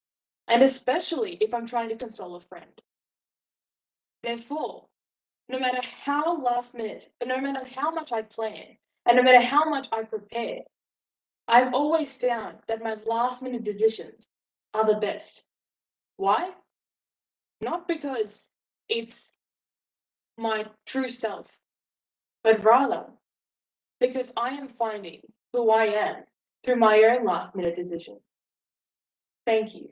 and especially if I'm trying to console a friend. Therefore, no matter how last minute, no matter how much I plan, and no matter how much I prepare, I've always found that my last minute decisions are the best. Why? Not because it's my true self, but rather because I am finding who I am through my own last minute decision. Thank you.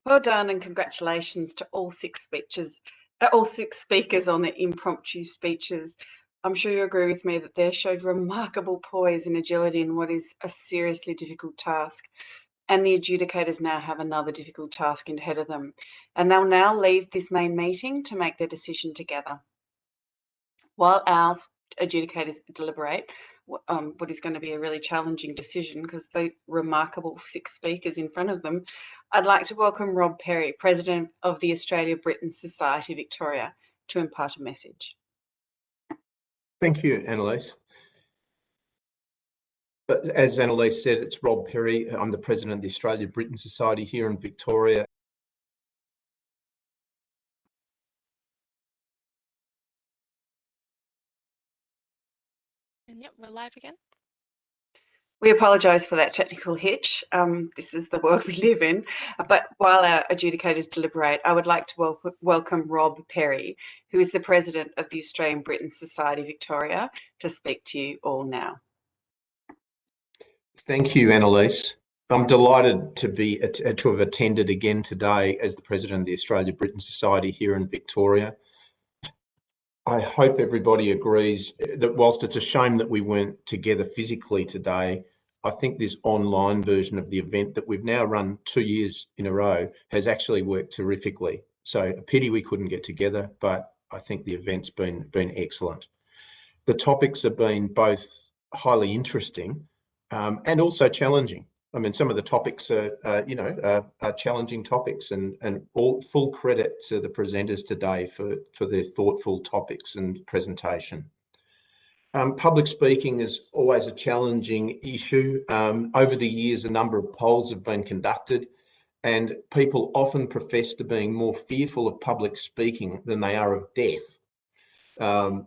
Well done, and congratulations to all six speakers on the impromptu speeches. I'm sure you agree with me that they showed remarkable poise and agility in what is a seriously difficult task. And the adjudicators now have another difficult task ahead of them. And they'll now leave this main meeting to make their decision together. While our adjudicators deliberate what is going to be a really challenging decision because the remarkable six speakers in front of them, I'd like to welcome Rob Perry, President of the Australia Britain Society Victoria, to impart a message. Thank you, Annalise. But as Annalise said, it's Rob Perry. I'm the president of the Australia-Britain Society here in Victoria. And yep, we're live again. We apologise for that technical hitch. This is the world we live in. But while our adjudicators deliberate, I would like to welcome Rob Perry, who is the president of the Australian Britain Society Victoria, to speak to you all now. Thank you, Annalise. I'm delighted to have attended again today as the president of the Australia-Britain Society here in Victoria. I hope everybody agrees that whilst it's a shame that we weren't together physically today, I think this online version of the event that we've now run 2 years in a row has actually worked terrifically. So a pity we couldn't get together, but I think the event's been excellent. The topics have been both highly interesting and also challenging. I mean, some of the topics are challenging topics, and all full credit to the presenters today for their thoughtful topics and presentation. Public speaking is always a challenging issue. Over the years, a number of polls have been conducted, and people often profess to being more fearful of public speaking than they are of death.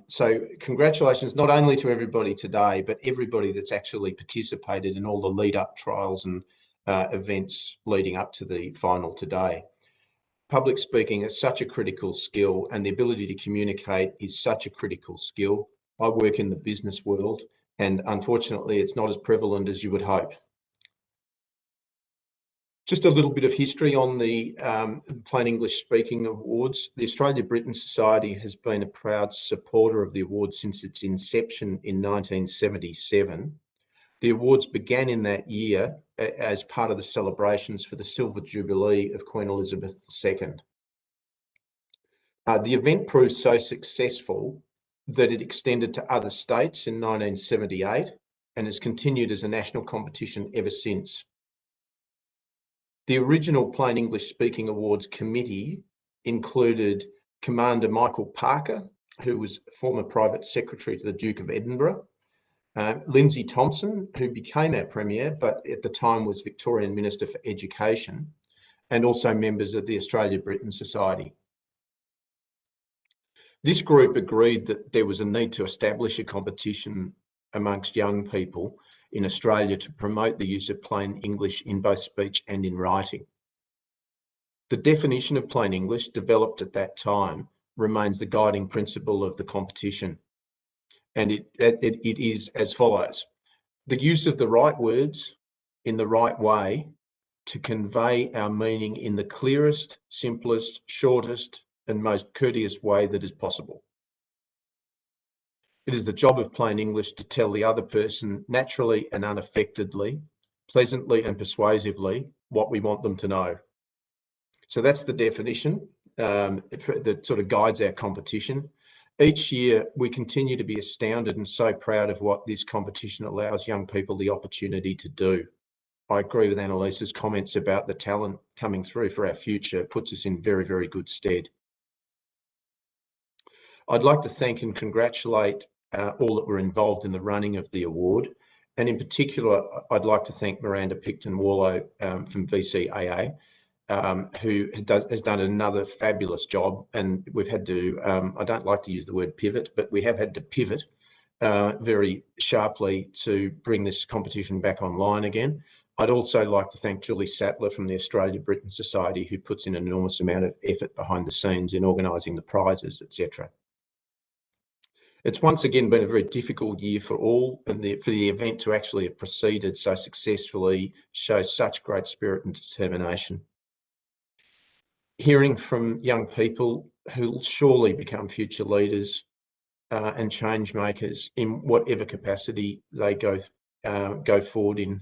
So congratulations not only to everybody today, but everybody that's actually participated in all the lead-up trials and events leading up to the final today. Public speaking is such a critical skill, and the ability to communicate is such a critical skill. I work in the business world, and unfortunately, it's not as prevalent as you would hope. Just a little bit of history on the Plain English Speaking Awards. The Australia-Britain Society has been a proud supporter of the awards since its inception in 1977. The awards began in that year as part of the celebrations for the Silver Jubilee of Queen Elizabeth II. The event proved so successful that it extended to other states in 1978 and has continued as a national competition ever since. The original Plain English Speaking Awards committee included Commander Michael Parker, who was former private secretary to the Duke of Edinburgh, Lindsay Thompson, who became our Premier, but at the time was Victorian Minister for Education, and also members of the Australia-Britain Society. This group agreed that there was a need to establish a competition amongst young people in Australia to promote the use of plain English in both speech and in writing. The definition of plain English developed at that time remains the guiding principle of the competition, and it is as follows: the use of the right words in the right way to convey our meaning in the clearest, simplest, shortest, and most courteous way that is possible. It is the job of plain English to tell the other person naturally and unaffectedly, pleasantly and persuasively what we want them to know. So that's the definition that sort of guides our competition. Each year, we continue to be astounded and so proud of what this competition allows young people the opportunity to do. I agree with Annalise's comments about the talent coming through for our future. It puts us in very, very good stead. I'd like to thank and congratulate all that were involved in the running of the award. And in particular, I'd like to thank Miranda Picton-Warlow from VCAA, who has done another fabulous job. And we've had to, I don't like to use the word pivot, but we have had to pivot very sharply to bring this competition back online again. I'd also like to thank Julie Sattler from the Australia-Britain Society, who puts in an enormous amount of effort behind the scenes in organising the prizes, etc. It's once again been a very difficult year for all, and for the event to actually have proceeded so successfully shows such great spirit and determination. Hearing from young people who will surely become future leaders and change makers in whatever capacity they go forward in,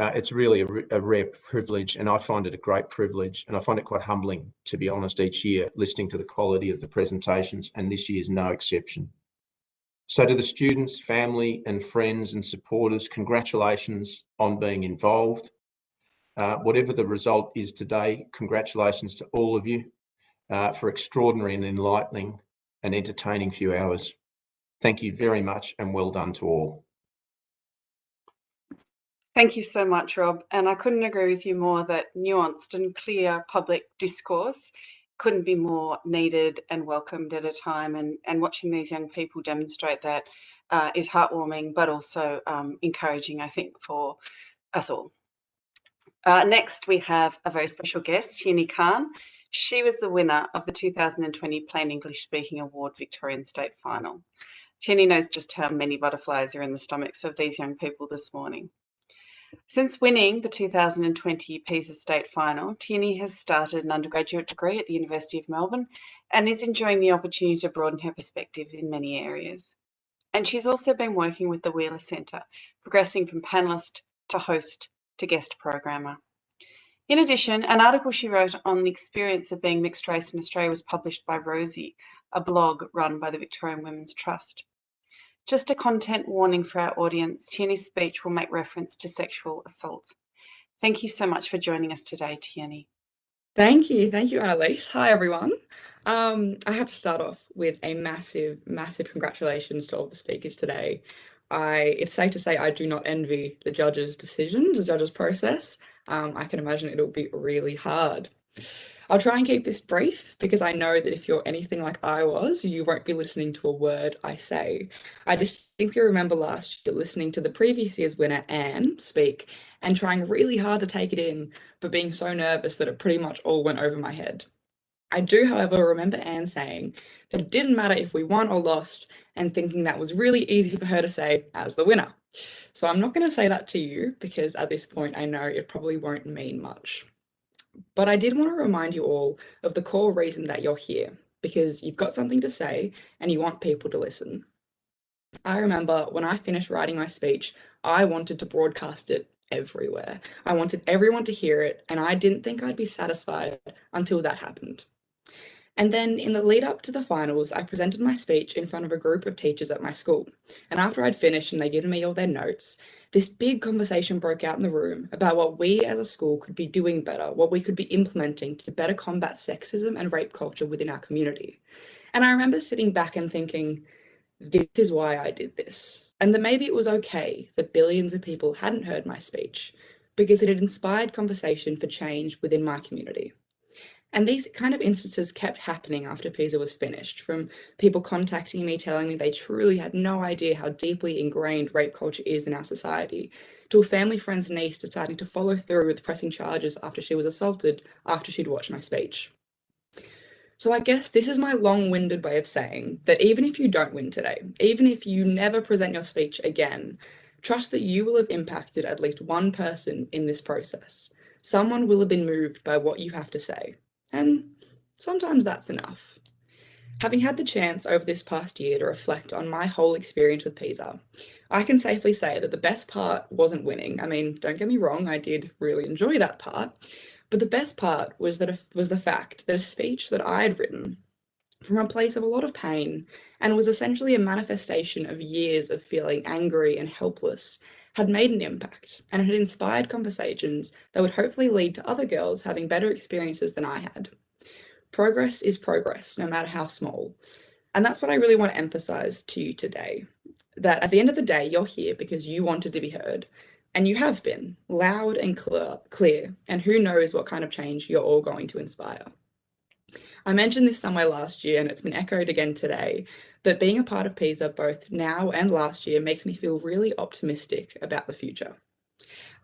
it's really a rare privilege, and I find it a great privilege, and I find it quite humbling, to be honest, each year listening to the quality of the presentations, and this year's no exception. So to the students, family and friends and supporters, congratulations on being involved. Whatever the result is today, congratulations to all of you for extraordinary and enlightening and entertaining few hours. Thank you very much and well done to all. Thank you so much, Rob. And I couldn't agree with you more that nuanced and clear public discourse couldn't be more needed and welcomed at a time. And watching these young people demonstrate that is heartwarming, but also encouraging, I think, for us all. Next, we have a very special guest, Tierney Khan. She was the winner of the 2020 Plain English Speaking Award Victorian State Final. Tierney knows just how many butterflies are in the stomachs of these young people this morning. Since winning the 2020 PISA State Final, Tierney has started an undergraduate degree at the University of Melbourne and is enjoying the opportunity to broaden her perspective in many areas. And she's also been working with the Wheeler Centre, progressing from panellist to host to guest programmer. In addition, an article she wrote on the experience of being mixed race in Australia was published by Rosie, a blog run by the Victorian Women's Trust. Just a content warning for our audience, Tierney's speech will make reference to sexual assault. Thank you so much for joining us today, Tierney. Thank you, Annalise. Hi, everyone. I have to start off with a massive congratulations to all the speakers today. It's safe to say I do not envy the judges' decisions, the judges' process. I can imagine it'll be really hard. I'll try and keep this brief because I know that if you're anything like I was, you won't be listening to a word I say. I distinctly remember last year listening to the previous year's winner, Anne, speak and trying really hard to take it in, but being so nervous that it pretty much all went over my head. I do, however, remember Anne saying that it didn't matter if we won or lost, and thinking that was really easy for her to say as the winner. So I'm not going to say that to you because at this point I know it probably won't mean much. But I did want to remind you all of the core reason that you're here, because you've got something to say and you want people to listen. I remember when I finished writing my speech, I wanted to broadcast it everywhere. I wanted everyone to hear it, and I didn't think I'd be satisfied until that happened. And then in the lead up to the finals, I presented my speech in front of a group of teachers at my school. And after I'd finished and they'd given me all their notes, this big conversation broke out in the room about what we as a school could be doing better, what we could be implementing to better combat sexism and rape culture within our community. And I remember sitting back and thinking, this is why I did this. And that maybe it was okay that billions of people hadn't heard my speech because it had inspired conversation for change within my community. And these kind of instances kept happening after PISA was finished, from people contacting me telling me they truly had no idea how deeply ingrained rape culture is in our society, to a family friend's niece deciding to follow through with pressing charges after she was assaulted after she'd watched my speech. So I guess this is my long-winded way of saying that even if you don't win today, even if you never present your speech again, trust that you will have impacted at least one person in this process. Someone will have been moved by what you have to say. And sometimes that's enough. Having had the chance over this past year to reflect on my whole experience with PISA, I can safely say that the best part wasn't winning. I mean, don't get me wrong, I did really enjoy that part. But the best part was the fact that a speech that I had written from a place of a lot of pain and was essentially a manifestation of years of feeling angry and helpless had made an impact and had inspired conversations that would hopefully lead to other girls having better experiences than I had. Progress is progress, no matter how small. And that's what I really want to emphasize to you today, that at the end of the day, you're here because you wanted to be heard. And you have been, loud and clear, and who knows what kind of change you're all going to inspire. I mentioned this somewhere last year, and it's been echoed again today, that being a part of PISA both now and last year makes me feel really optimistic about the future.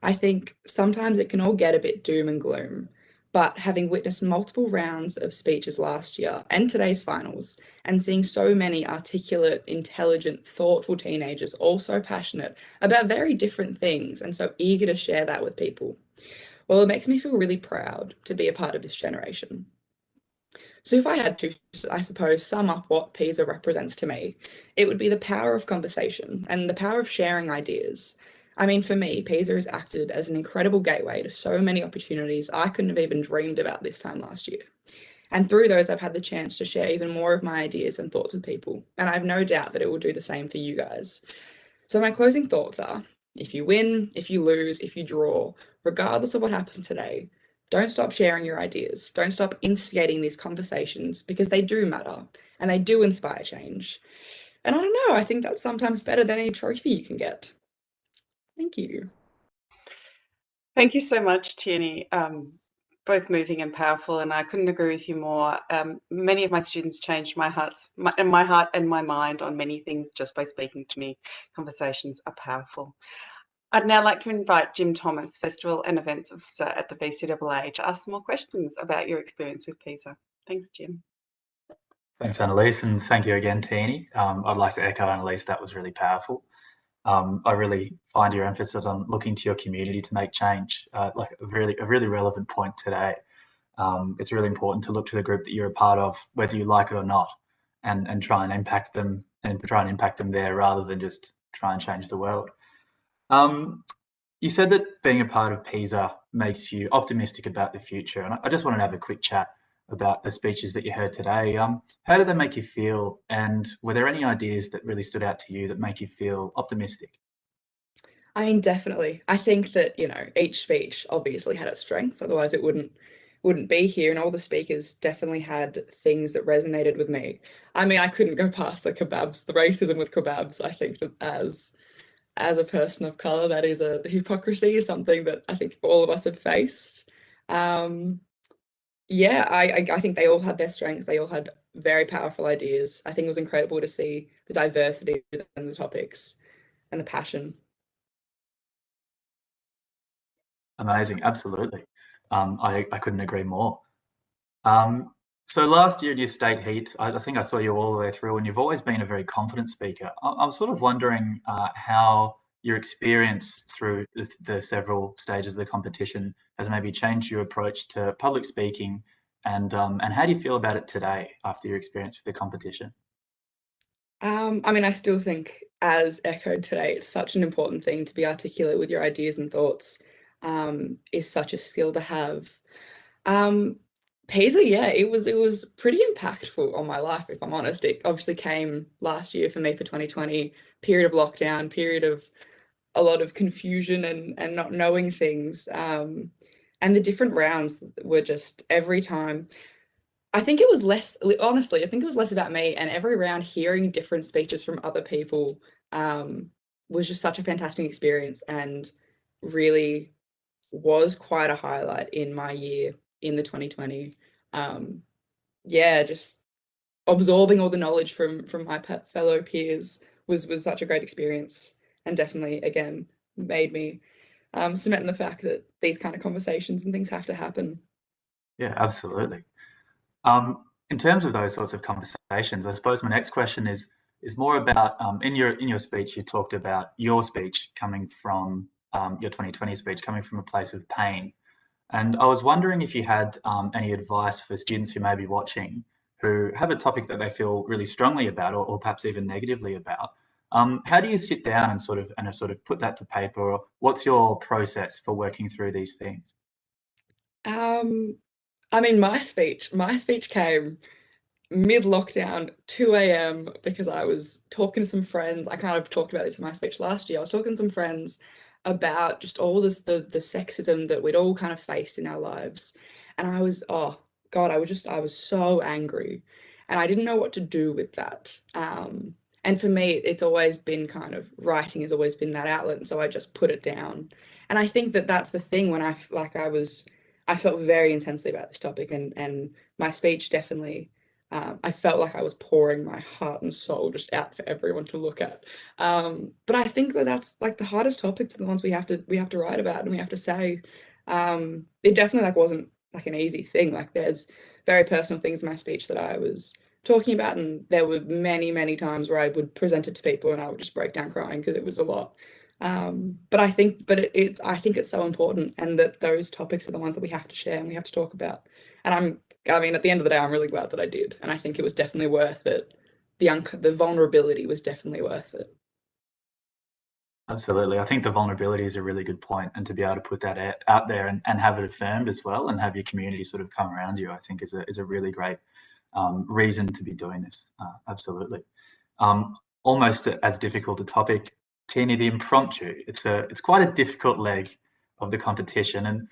I think sometimes it can all get a bit doom and gloom, but having witnessed multiple rounds of speeches last year and today's finals, and seeing so many articulate, intelligent, thoughtful teenagers all so passionate about very different things and so eager to share that with people, well, it makes me feel really proud to be a part of this generation. So if I had to, I suppose, sum up what PISA represents to me, it would be the power of conversation and the power of sharing ideas. I mean, for me, PISA has acted as an incredible gateway to so many opportunities I couldn't have even dreamed about this time last year. And through those, I've had the chance to share even more of my ideas and thoughts with people. And I have no doubt that it will do the same for you guys. So my closing thoughts are, if you win, if you lose, if you draw, regardless of what happens today, don't stop sharing your ideas. Don't stop instigating these conversations because they do matter and they do inspire change. And I don't know, I think that's sometimes better than any trophy you can get. Thank you. Thank you so much, Tierney. Both moving and powerful, and I couldn't agree with you more. Many of my students changed my heart and my mind on many things just by speaking to me. Conversations are powerful. I'd now like to invite Jim Thomas, Festival and Events Officer at the VCAA, to ask some more questions about your experience with PISA. Thanks, Jim. Thanks, Annalise, and thank you again, Tierney. I'd like to echo Annalise, that was really powerful. I really find your emphasis on looking to your community to make change like a really relevant point today. It's really important to look to the group that you're a part of, whether you like it or not, and try and impact them there rather than just try and change the world. You said that being a part of PISA makes you optimistic about the future, and I just wanted to have a quick chat about the speeches that you heard today. How did they make you feel, and were there any ideas that really stood out to you that make you feel optimistic? I mean, definitely. I think that, each speech obviously had its strengths, otherwise it wouldn't be here, and all the speakers definitely had things that resonated with me. I mean, I couldn't go past the kebabs, the racism with kebabs. I think that as a person of color, that is the hypocrisy is something that I think all of us have faced. Yeah, I think they all had their strengths. They all had very powerful ideas. I think it was incredible to see the diversity in the topics and the passion. Amazing, absolutely. I couldn't agree more. So last year in your state heat, I think I saw you all the way through, and you've always been a very confident speaker. I'm sort of wondering how your experience through the several stages of the competition has maybe changed your approach to public speaking, and how do you feel about it today after your experience with the competition? I mean, I still think, as echoed today, it's such an important thing to be articulate with your ideas and thoughts, is such a skill to have. PISA, yeah, it was pretty impactful on my life, if I'm honest. It obviously came last year for me for 2020, period of lockdown, period of a lot of confusion and not knowing things. And the different rounds were just every time. I think it was less, honestly, I think it was less about me, and every round hearing different speeches from other people was just such a fantastic experience, and really was quite a highlight in my year in the 2020. Yeah, just absorbing all the knowledge from my fellow peers was such a great experience, and definitely, again, made me cement in the fact that these kind of conversations and things have to happen. Yeah, absolutely. In terms of those sorts of conversations, I suppose my next question is more about in your speech, you talked about your speech coming from your 2020 speech coming from a place of pain, and I was wondering if you had any advice for students who may be watching who have a topic that they feel really strongly about, or perhaps even negatively about. How do you sit down and sort of put that to paper, or what's your process for working through these things? I mean, my speech came mid-lockdown, 2 a.m, because I was talking to some friends. I kind of talked about this in my speech last year. I was talking to some friends about just all this, the sexism that we'd all kind of faced in our lives. And I was, oh God, I was so angry, and I didn't know what to do with that. And for me, it's always been kind of, writing has always been that outlet. And so I just put it down. And I think that that's the thing when I felt very intensely about this topic, and my speech definitely, I felt like I was pouring my heart and soul just out for everyone to look at. But I think that that's like the hardest topics are the ones we have to write about and we have to say. It definitely like wasn't like an easy thing. Like there's very personal things in my speech that I was talking about, and there were many times where I would present it to people and I would just break down crying because it was a lot. But I think it's so important, and that those topics are the ones that we have to share and we have to talk about. And I mean, at the end of the day, I'm really glad that I did, and I think it was definitely worth it. The vulnerability was definitely worth it. Absolutely. I think the vulnerability is a really good point, and to be able to put that out there and have it affirmed as well, and have your community sort of come around you, I think is a really great reason to be doing this. Absolutely. Almost as difficult a topic, Tierney, the impromptu. It's quite a difficult leg of the competition, and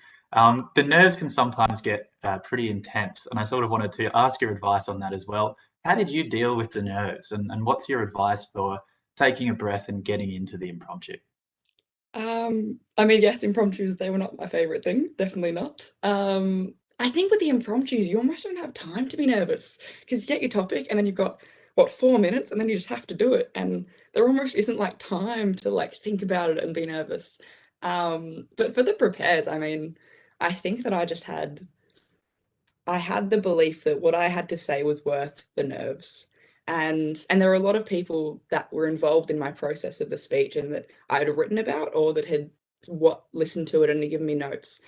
the nerves can sometimes get pretty intense. And I sort of wanted to ask your advice on that as well. how did you deal with the nerves, and what's your advice for taking a breath and getting into the impromptu? I mean, yes, impromptus, they were not my favorite thing, definitely not. I think with the impromptus, you almost don't have time to be nervous because you get your topic and then you've got, what, 4 minutes and then you just have to do it. And there almost isn't like time to like think about it and be nervous. But for the prepared, I mean, I think that I had the belief that what I had to say was worth the nerves. And there were a lot of people that were involved in my process of the speech and that I had written about or that had listened to it and had given me notes.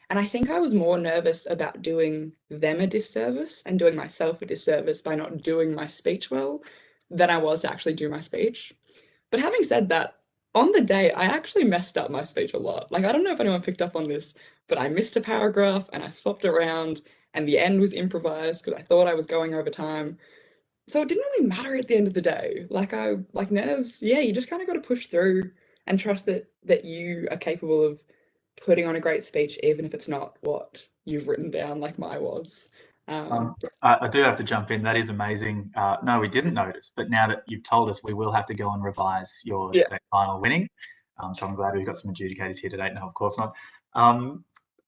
And I think I was more nervous about doing them a disservice and doing myself a disservice by not doing my speech well than I was to actually do my speech. But having said that, on the day, I actually messed up my speech a lot. Like, I don't know if anyone picked up on this, but I missed a paragraph and I swapped around and the end was improvised because I thought I was going over time. So it didn't really matter at the end of the day. Like nerves, yeah, you just kind of got to push through and trust that you are capable of putting on a great speech, even if it's not what you've written down, like mine was. I do have to jump in. That is amazing. No, we didn't notice, but now that you've told us, we will have to go and revise your state final winning. So I'm glad we've got some adjudicators here today. No, of course not.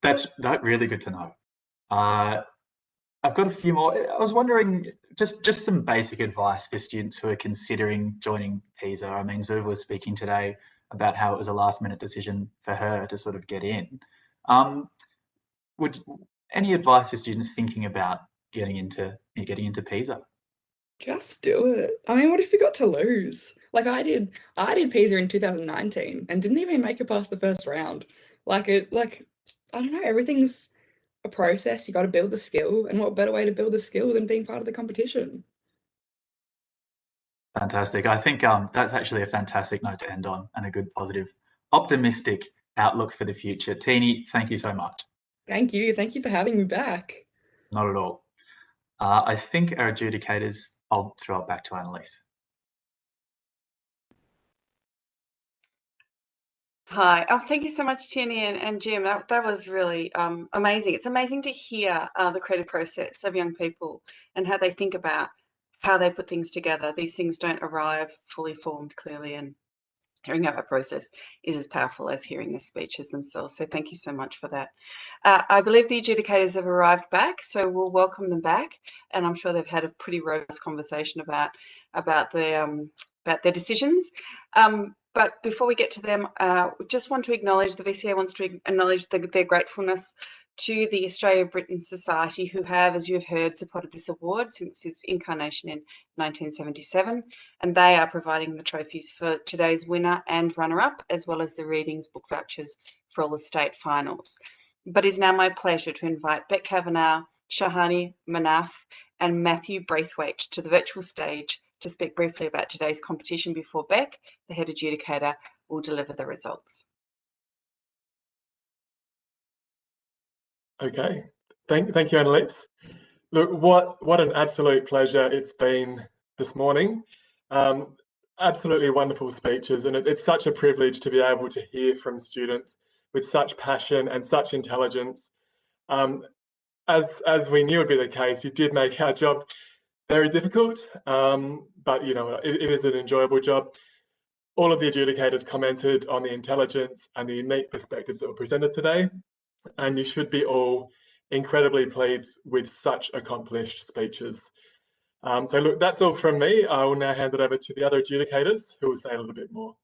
That's really good to know. I've got a few more. I was wondering, just some basic advice for students who are considering joining PISA. I mean, Zuva was speaking today about how it was a last-minute decision for her to sort of get in. Would any advice for students thinking about getting into PISA? Just do it. I mean, what if you got to lose? Like I did PISA in 2019 and didn't even make it past the first round. I don't know, everything's a process. You got to build the skill, and what better way to build the skill than being part of the competition? Fantastic. I think that's actually a fantastic note to end on and a good, positive, optimistic outlook for the future. Teeny, thank you so much. Thank you. Thank you for having me back. Not at all. I think our adjudicators, I'll throw it back to Annalise. Hi. Oh, thank you so much, Tierney and Jim. That was really amazing. It's amazing to hear the creative process of young people and how they think about how they put things together. These things don't arrive fully formed clearly, and hearing how that process is as powerful as hearing the speeches themselves. So thank you so much for that. I believe the adjudicators have arrived back, so we'll welcome them back. And I'm sure they've had a pretty robust conversation about their decisions. But before we get to them, we just want to acknowledge, the VCA wants to acknowledge their gratefulness to the Australia-Britain Society, who have, as you have heard, supported this award since its incarnation in 1977. And they are providing the trophies for today's winner and runner-up, as well as the readings book vouchers for all the state finals. But it's now my pleasure to invite Beck Kavanagh, Shahani Manaf, and Matthew Braithwaite to the virtual stage to speak briefly about today's competition before Beck, the head adjudicator, will deliver the results. Okay, thank you, Annalise. Look, what an absolute pleasure it's been this morning. Absolutely wonderful speeches, and it's such a privilege to be able to hear from students with such passion and such intelligence. As we knew would be the case, you did make our job very difficult, but you know, it is an enjoyable job. All of the adjudicators commented on the intelligence and the unique perspectives that were presented today, and you should be all incredibly pleased with such accomplished speeches. So look, that's all from me. I will now hand it over to the other adjudicators who will say a little bit more.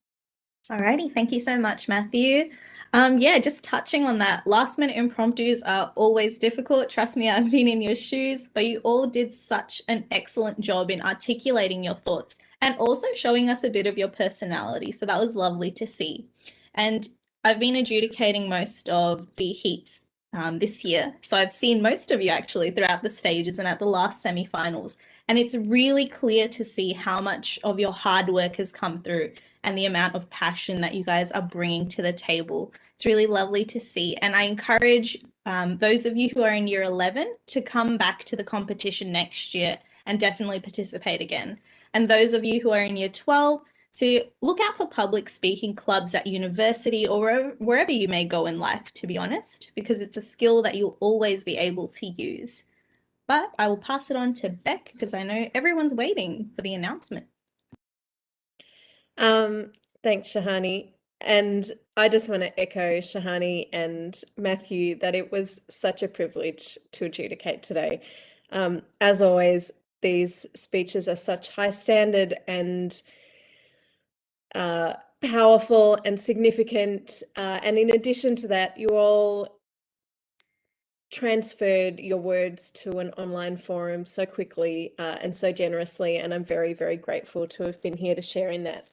Alrighty, thank you so much, Matthew. Yeah, just touching on that, last minute impromptus are always difficult. Trust me, I've been in your shoes, but you all did such an excellent job in articulating your thoughts and also showing us a bit of your personality. So that was lovely to see. And I've been adjudicating most of the heats this year. So I've seen most of you actually throughout the stages and at the last semi-finals. And it's really clear to see how much of your hard work has come through and the amount of passion that you guys are bringing to the table. It's really lovely to see. And I encourage those of you who are in year 11 to come back to the competition next year and definitely participate again. And those of you who are in year 12 to look out for public speaking clubs at university or wherever you may go in life, to be honest, because it's a skill that you'll always be able to use. But I will pass it on to Beck because I know everyone's waiting for the announcement. Thanks, Shahani. And I just want to echo Shahani and Matthew that it was such a privilege to adjudicate today. As always, these speeches are such high standard and powerful and significant. And in addition to that, you all transferred your words to an online forum so quickly and so generously. And I'm very, very grateful to have been here to share in that.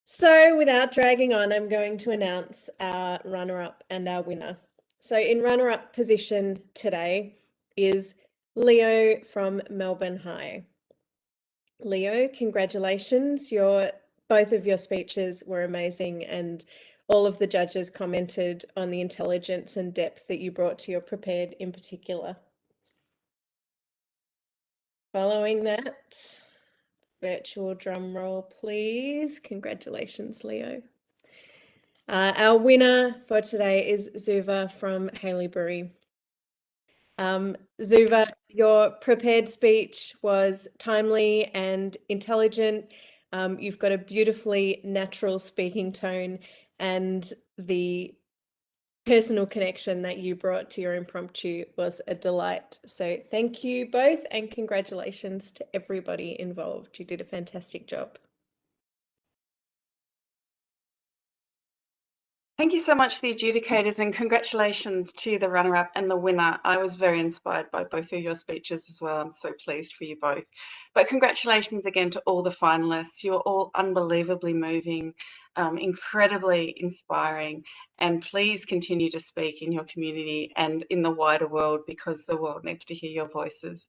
So without dragging on, I'm going to announce our runner-up and our winner. So in runner-up position today is Leo from Melbourne High. Leo, congratulations. Both of your speeches were amazing, and all of the judges commented on the intelligence and depth that you brought to your prepared in particular. Following that, virtual drum roll, please. Congratulations, Leo. Our winner for today is Zuva from Haileybury. Zuva, your prepared speech was timely and intelligent. You've got a beautifully natural speaking tone, and the personal connection that you brought to your impromptu was a delight. So thank you both, and congratulations to everybody involved. You did a fantastic job. Thank you so much to the adjudicators, and congratulations to the runner-up and the winner. I was very inspired by both of your speeches as well. I'm so pleased for you both. But congratulations again to all the finalists. You're all unbelievably moving, incredibly inspiring, and please continue to speak in your community and in the wider world, because the world needs to hear your voices.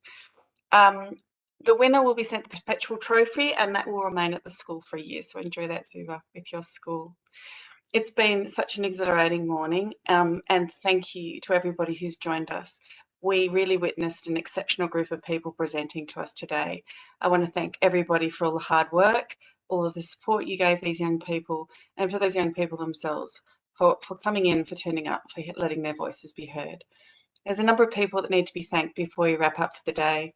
The winner will be sent the Perpetual Trophy, and that will remain at the school for a year. So enjoy that, Zuva, with your school. It's been such an exhilarating morning, and thank you to everybody who's joined us. We really witnessed an exceptional group of people presenting to us today. I want to thank everybody for all the hard work, all of the support you gave these young people, and for those young people themselves, for coming in, for turning up, for letting their voices be heard. There's a number of people that need to be thanked before we wrap up for the day.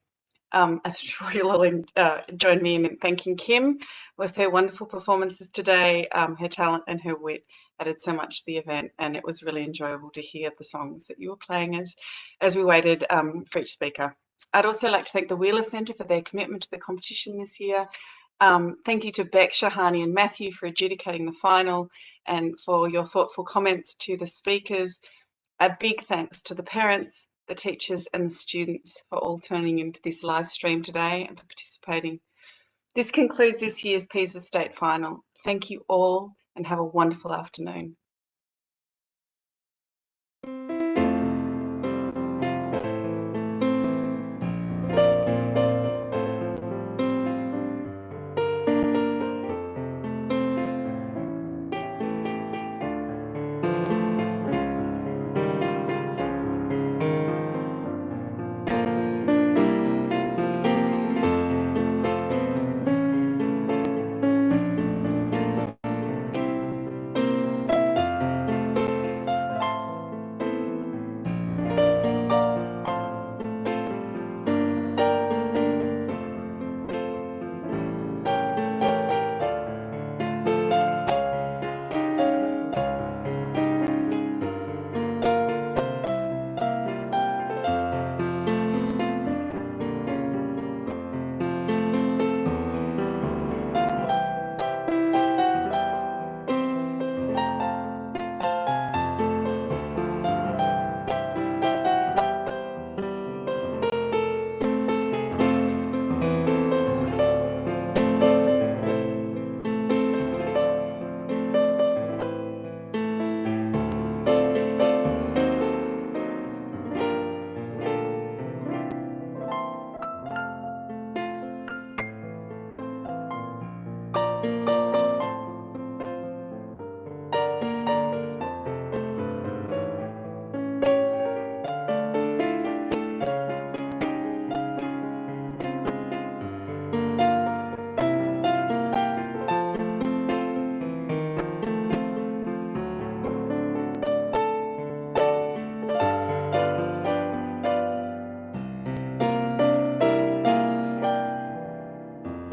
I'm sure you'll all join me in thanking Kim with her wonderful performances today. Her talent and her wit added so much to the event, and it was really enjoyable to hear the songs that you were playing as we waited for each speaker. I'd also like to thank the Wheeler Centre for their commitment to the competition this year. Thank you to Beck, Shahani and Matthew for adjudicating the final, and for your thoughtful comments to the speakers. A big thanks to the parents, the teachers and the students for all turning into this live stream today and for participating. This concludes this year's PISA State Final. Thank you all, and have a wonderful afternoon.